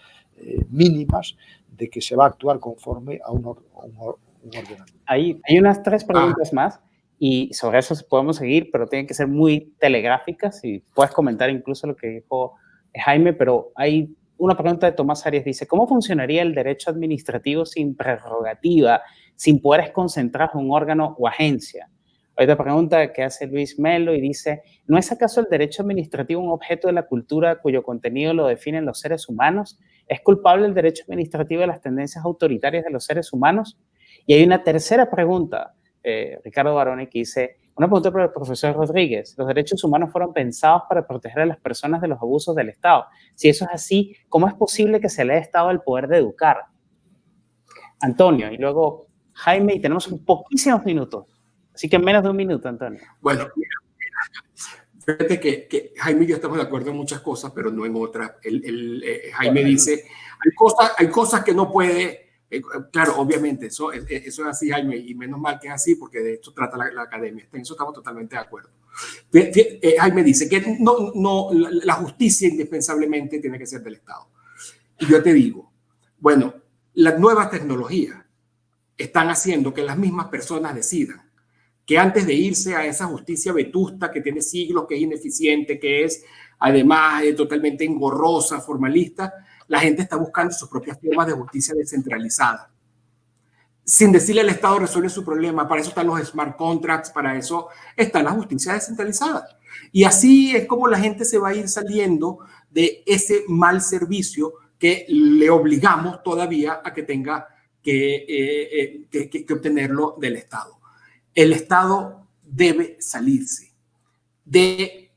mínimas de que se va a actuar conforme a un ordenamiento. Hay unas 3 preguntas más y sobre eso podemos seguir, pero tienen que ser muy telegráficas y puedes comentar incluso lo que dijo Jaime, pero hay una pregunta de Tomás Arias, dice, ¿cómo funcionaría el derecho administrativo sin prerrogativa, sin poderes concentrados en un órgano o agencia? Hay otra pregunta que hace Luis Melo y dice, ¿no es acaso el derecho administrativo un objeto de la cultura cuyo contenido lo definen los seres humanos? ¿Es culpable el derecho administrativo de las tendencias autoritarias de los seres humanos? Y hay una tercera pregunta, Ricardo Baroni, que dice, una pregunta para el profesor Rodríguez, ¿los derechos humanos fueron pensados para proteger a las personas de los abusos del Estado? Si eso es así, ¿cómo es posible que se le haya Estado el poder de educar? Antonio, y luego Jaime, y tenemos poquísimos minutos. Así que en menos de 1 minuto, Antonio. Bueno, fíjate que Jaime y yo estamos de acuerdo en muchas cosas, pero no en otras. Jaime dice, hay cosas que no puede, claro, obviamente, eso es así, Jaime, y menos mal que es así, porque de esto trata la academia. En eso estamos totalmente de acuerdo. Jaime dice que la justicia indispensablemente tiene que ser del Estado. Y yo te digo, bueno, las nuevas tecnologías están haciendo que las mismas personas decidan que antes de irse a esa justicia vetusta que tiene siglos, que es ineficiente, que es además totalmente engorrosa, formalista, la gente está buscando sus propias formas de justicia descentralizada. Sin decirle al Estado resuelve su problema, para eso están los smart contracts, para eso está la justicia descentralizada. Y así es como la gente se va a ir saliendo de ese mal servicio que le obligamos todavía a que tenga que obtenerlo del Estado. El Estado debe salirse de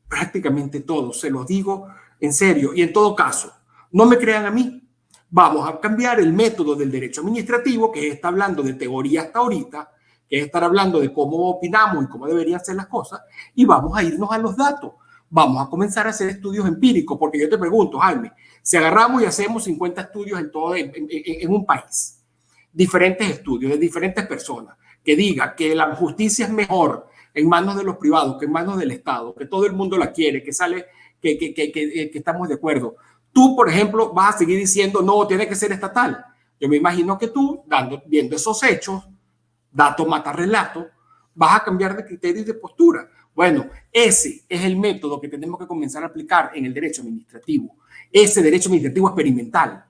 prácticamente todo, se los digo en serio. Y en todo caso, no me crean a mí, vamos a cambiar el método del derecho administrativo, que está hablando de teoría hasta ahorita, que es estar hablando de cómo opinamos y cómo deberían ser las cosas, y vamos a irnos a los datos. Vamos a comenzar a hacer estudios empíricos, porque yo te pregunto, Jaime, si agarramos y hacemos 50 estudios en un país, diferentes estudios de diferentes personas, que diga que la justicia es mejor en manos de los privados que en manos del Estado, que todo el mundo la quiere, que sale, que estamos de acuerdo. Tú, por ejemplo, vas a seguir diciendo, no, tiene que ser estatal. Yo me imagino que tú, viendo esos hechos, dato mata relato, vas a cambiar de criterio y de postura. Bueno, ese es el método que tenemos que comenzar a aplicar en el derecho administrativo. Ese derecho administrativo experimental,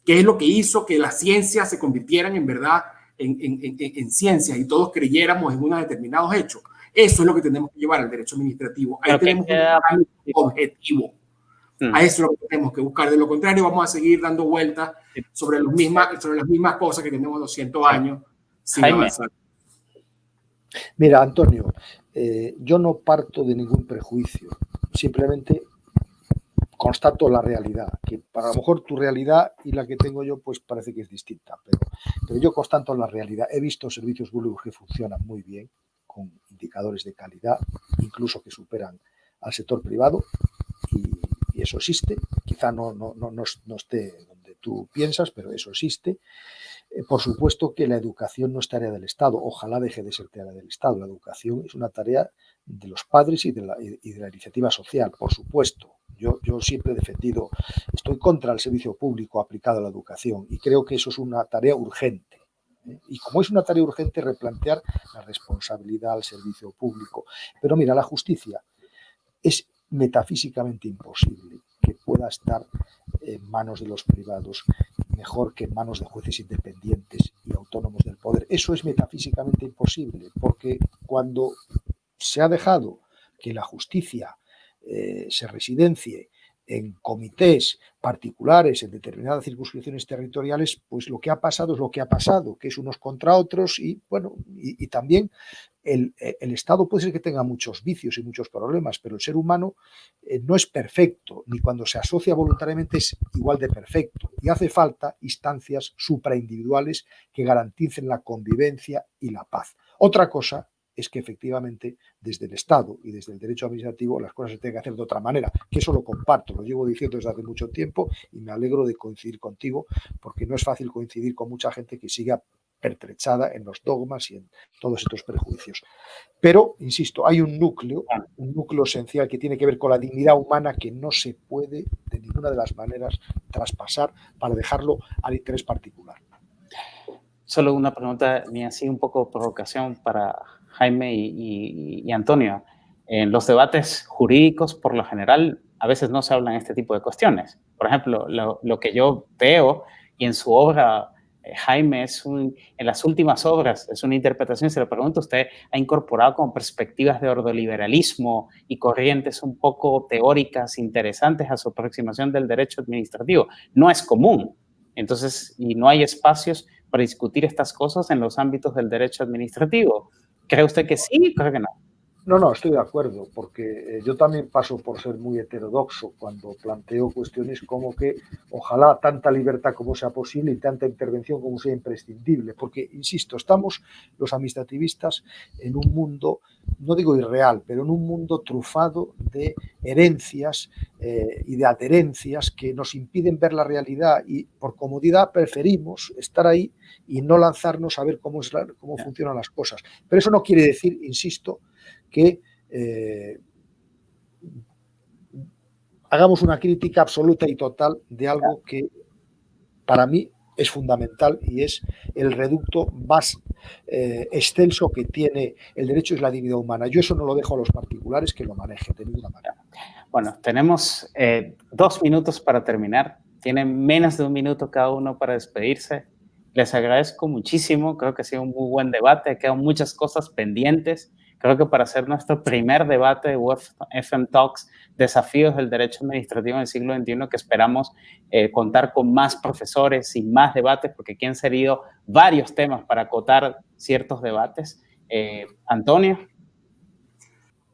que es lo que hizo que las ciencias se convirtieran en verdad en ciencias y todos creyéramos en unos determinados hechos. Eso es lo que tenemos que llevar al derecho administrativo. Ahí tenemos un objetivo. A eso es lo que tenemos que buscar. De lo contrario, vamos a seguir dando vueltas sobre las mismas cosas que tenemos 200 años sin avanzar. Mira, Antonio, yo no parto de ningún prejuicio. Simplemente constato la realidad, que para lo mejor tu realidad y la que tengo yo pues parece que es distinta, pero yo constato la realidad. He visto servicios públicos que funcionan muy bien, con indicadores de calidad, incluso que superan al sector privado, y eso existe. Quizá no esté donde tú piensas, pero eso existe. Por supuesto que la educación no es tarea del Estado, ojalá deje de ser tarea del Estado. La educación es una tarea de los padres y de la iniciativa social, por supuesto. Yo siempre he defendido, estoy contra el servicio público aplicado a la educación y creo que eso es una tarea urgente. Y como es una tarea urgente, replantear la responsabilidad al servicio público. Pero mira, la justicia es metafísicamente imposible que pueda estar en manos de los privados mejor que en manos de jueces independientes y autónomos del poder. Eso es metafísicamente imposible, porque cuando se ha dejado que la justicia se residencie en comités particulares, en determinadas circunscripciones territoriales, pues lo que ha pasado es lo que ha pasado, que es unos contra otros y, bueno, y también el Estado puede ser que tenga muchos vicios y muchos problemas, pero el ser humano no es perfecto, ni cuando se asocia voluntariamente es igual de perfecto, y hace falta instancias supraindividuales que garanticen la convivencia y la paz. Otra cosa es que efectivamente desde el Estado y desde el derecho administrativo las cosas se tienen que hacer de otra manera, que eso lo comparto, lo llevo diciendo desde hace mucho tiempo y me alegro de coincidir contigo, porque no es fácil coincidir con mucha gente que siga pertrechada en los dogmas y en todos estos prejuicios. Pero, insisto, hay un núcleo esencial que tiene que ver con la dignidad humana que no se puede de ninguna de las maneras traspasar para dejarlo al interés particular. Solo una pregunta mía, así un poco provocación para Jaime y Antonio. En los debates jurídicos, por lo general, a veces no se hablan este tipo de cuestiones. Por ejemplo, lo que yo veo, y en su obra, Jaime, en las últimas obras, es una interpretación, se lo pregunto, usted ha incorporado como perspectivas de ordoliberalismo y corrientes un poco teóricas interesantes a su aproximación del derecho administrativo. No es común, entonces, y no hay espacios para discutir estas cosas en los ámbitos del derecho administrativo. ¿Cree usted que sí? Creo que no. No, estoy de acuerdo, porque yo también paso por ser muy heterodoxo cuando planteo cuestiones como que ojalá tanta libertad como sea posible y tanta intervención como sea imprescindible, porque, insisto, estamos los administrativistas en un mundo, no digo irreal, pero en un mundo trufado de herencias y de adherencias que nos impiden ver la realidad y por comodidad preferimos estar ahí y no lanzarnos a ver cómo funcionan las cosas. Pero eso no quiere decir, insisto, que hagamos una crítica absoluta y total de algo que para mí es fundamental y es el reducto más extenso que tiene el derecho, es la dignidad humana. Yo eso no lo dejo a los particulares que lo manejen de ninguna manera. Bueno, tenemos 2 minutos para terminar. Tienen menos de 1 minuto cada uno para despedirse. Les agradezco muchísimo. Creo que ha sido un muy buen debate. Quedan muchas cosas pendientes. Creo que para hacer nuestro primer debate de UFM Talks, desafíos del derecho administrativo en el siglo XXI, que esperamos contar con más profesores y más debates, porque aquí han salido varios temas para acotar ciertos debates. Antonio.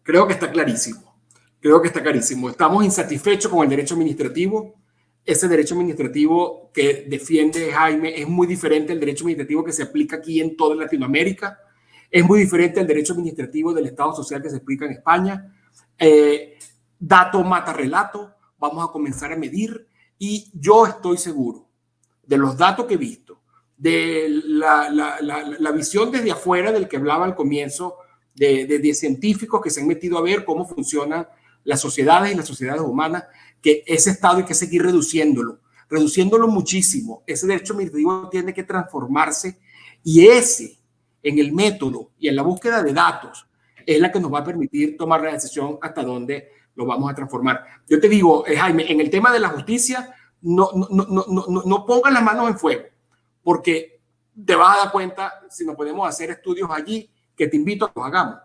Creo que está clarísimo. Creo que está clarísimo. Estamos insatisfechos con el derecho administrativo. Ese derecho administrativo que defiende Jaime es muy diferente al derecho administrativo que se aplica aquí en toda Latinoamérica. Es muy diferente al derecho administrativo del Estado social que se aplica en España. Dato mata relato. Vamos a comenzar a medir. Y yo estoy seguro de los datos que he visto, de la visión desde afuera del que hablaba al comienzo, de científicos que se han metido a ver cómo funcionan las sociedades y las sociedades humanas, que ese estado hay que seguir reduciéndolo muchísimo. Ese derecho administrativo tiene que transformarse y en el método y en la búsqueda de datos es la que nos va a permitir tomar la decisión hasta dónde lo vamos a transformar. Yo te digo, Jaime, en el tema de la justicia, no pongas las manos en fuego, porque te vas a dar cuenta, si nos podemos hacer estudios allí, que te invito a que los hagamos,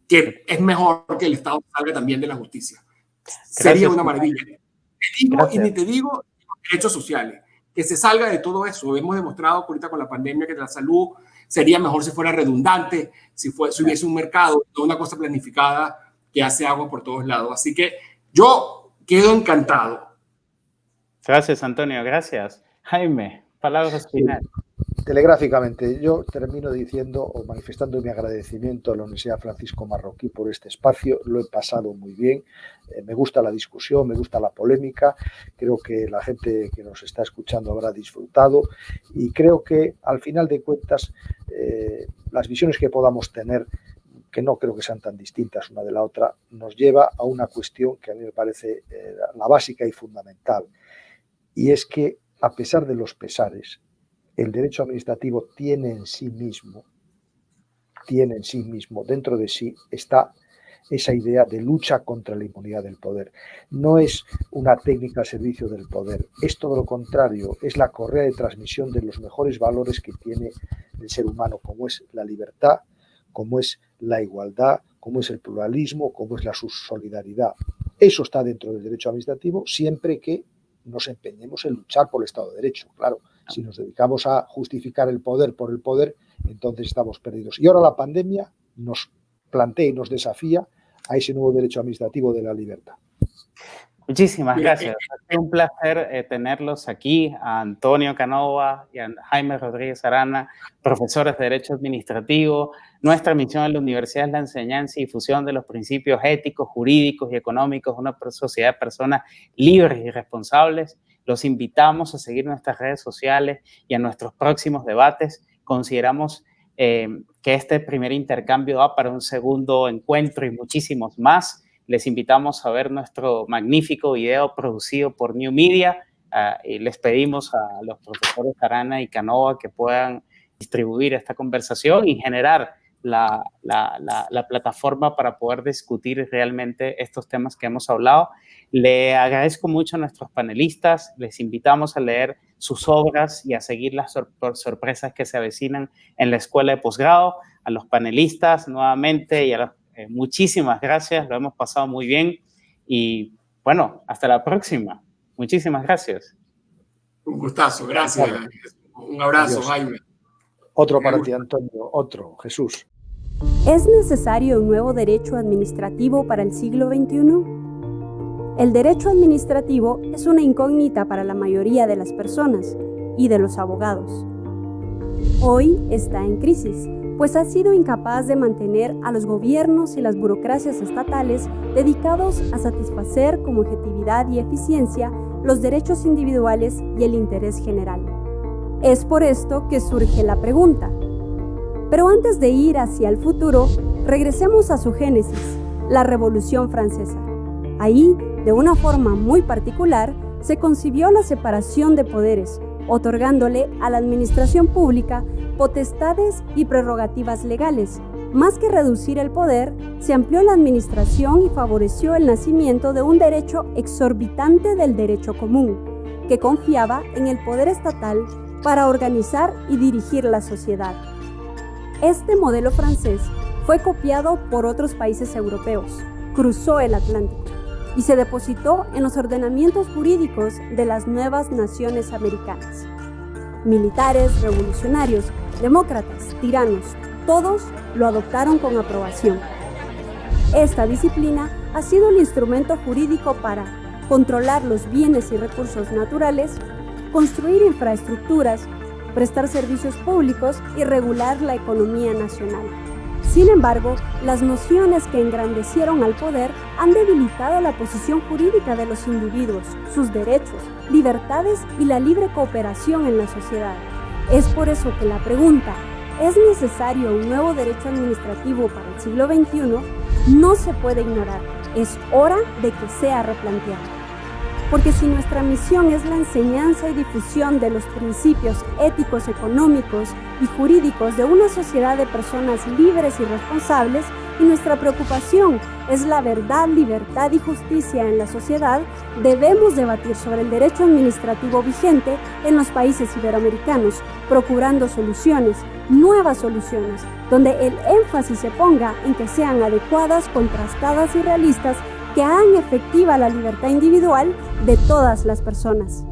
que es mejor que el Estado salga también de la justicia. Sería una maravilla. Y ni te digo derechos sociales, que se salga de todo eso. Hemos demostrado ahorita con la pandemia que la salud sería mejor si fuera redundante, si hubiese un mercado, no una cosa planificada que hace agua por todos lados. Así que yo quedo encantado. Gracias, Antonio. Gracias. Jaime, palabras finales. Telegráficamente, yo termino diciendo o manifestando mi agradecimiento a la Universidad Francisco Marroquí por este espacio. Lo he pasado muy bien, me gusta la discusión, me gusta la polémica, creo que la gente que nos está escuchando habrá disfrutado y creo que al final de cuentas las visiones que podamos tener, que no creo que sean tan distintas una de la otra, nos lleva a una cuestión que a mí me parece la básica y fundamental, y es que a pesar de los pesares, el derecho administrativo tiene en sí mismo, dentro de sí está esa idea de lucha contra la impunidad del poder. No es una técnica al servicio del poder, es todo lo contrario, es la correa de transmisión de los mejores valores que tiene el ser humano, como es la libertad, como es la igualdad, como es el pluralismo, como es la solidaridad. Eso está dentro del derecho administrativo siempre que nos empeñemos en luchar por el Estado de Derecho, claro. Si nos dedicamos a justificar el poder por el poder, entonces estamos perdidos. Y ahora la pandemia nos plantea y nos desafía a ese nuevo derecho administrativo de la libertad. Muchísimas gracias. Ha sido un placer tenerlos aquí, a Antonio Canova y a Jaime Rodríguez Arana, profesores de Derecho Administrativo. Nuestra misión en la universidad es la enseñanza y difusión de los principios éticos, jurídicos y económicos de una sociedad de personas libres y responsables. Los invitamos a seguir nuestras redes sociales y a nuestros próximos debates. consideramos que este primer intercambio da para un segundo encuentro y muchísimos más. Les invitamos a ver nuestro magnífico video producido por New Media y les pedimos a los profesores Arana y Canova que puedan distribuir esta conversación y generar la plataforma para poder discutir realmente estos temas que hemos hablado. Le agradezco mucho a nuestros panelistas, les invitamos a leer sus obras y a seguir las sorpresas que se avecinan en la escuela de posgrado. A los panelistas nuevamente y muchísimas gracias, lo hemos pasado muy bien y bueno, hasta la próxima. Muchísimas gracias. Un gustazo, gracias. Un abrazo, Adiós. Jaime. Otro para ti, Antonio. Otro, Jesús. ¿Es necesario un nuevo derecho administrativo para el siglo XXI? El derecho administrativo es una incógnita para la mayoría de las personas y de los abogados. Hoy está en crisis, pues ha sido incapaz de mantener a los gobiernos y las burocracias estatales dedicados a satisfacer con objetividad y eficiencia los derechos individuales y el interés general. Es por esto que surge la pregunta. Pero antes de ir hacia el futuro, regresemos a su génesis, la Revolución Francesa. Ahí, de una forma muy particular, se concibió la separación de poderes, otorgándole a la administración pública potestades y prerrogativas legales. Más que reducir el poder, se amplió la administración y favoreció el nacimiento de un derecho exorbitante del derecho común, que confiaba en el poder estatal para organizar y dirigir la sociedad. Este modelo francés fue copiado por otros países europeos, cruzó el Atlántico y se depositó en los ordenamientos jurídicos de las nuevas naciones americanas. Militares, revolucionarios, demócratas, tiranos, todos lo adoptaron con aprobación. Esta disciplina ha sido el instrumento jurídico para controlar los bienes y recursos naturales, construir infraestructuras, prestar servicios públicos y regular la economía nacional. Sin embargo, las nociones que engrandecieron al poder han debilitado la posición jurídica de los individuos, sus derechos, libertades y la libre cooperación en la sociedad. Es por eso que la pregunta, ¿es necesario un nuevo derecho administrativo para el siglo XXI?, no se puede ignorar. Es hora de que sea replanteada. Porque si nuestra misión es la enseñanza y difusión de los principios éticos, económicos y jurídicos de una sociedad de personas libres y responsables, y nuestra preocupación es la verdad, libertad y justicia en la sociedad, debemos debatir sobre el derecho administrativo vigente en los países iberoamericanos, procurando soluciones, nuevas soluciones, donde el énfasis se ponga en que sean adecuadas, contrastadas y realistas, que hagan efectiva la libertad individual de todas las personas.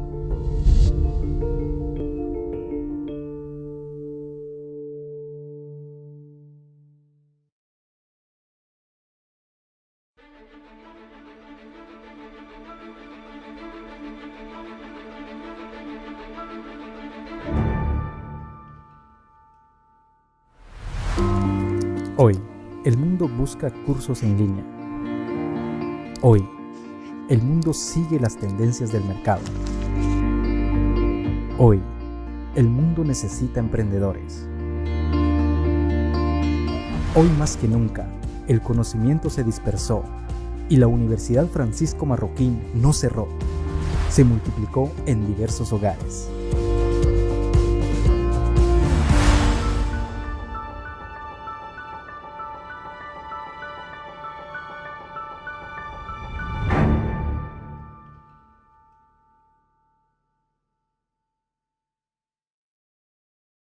Hoy, el mundo busca cursos en línea. Hoy, el mundo sigue las tendencias del mercado. Hoy, el mundo necesita emprendedores. Hoy más que nunca, el conocimiento se dispersó y la Universidad Francisco Marroquín no cerró, se multiplicó en diversos hogares.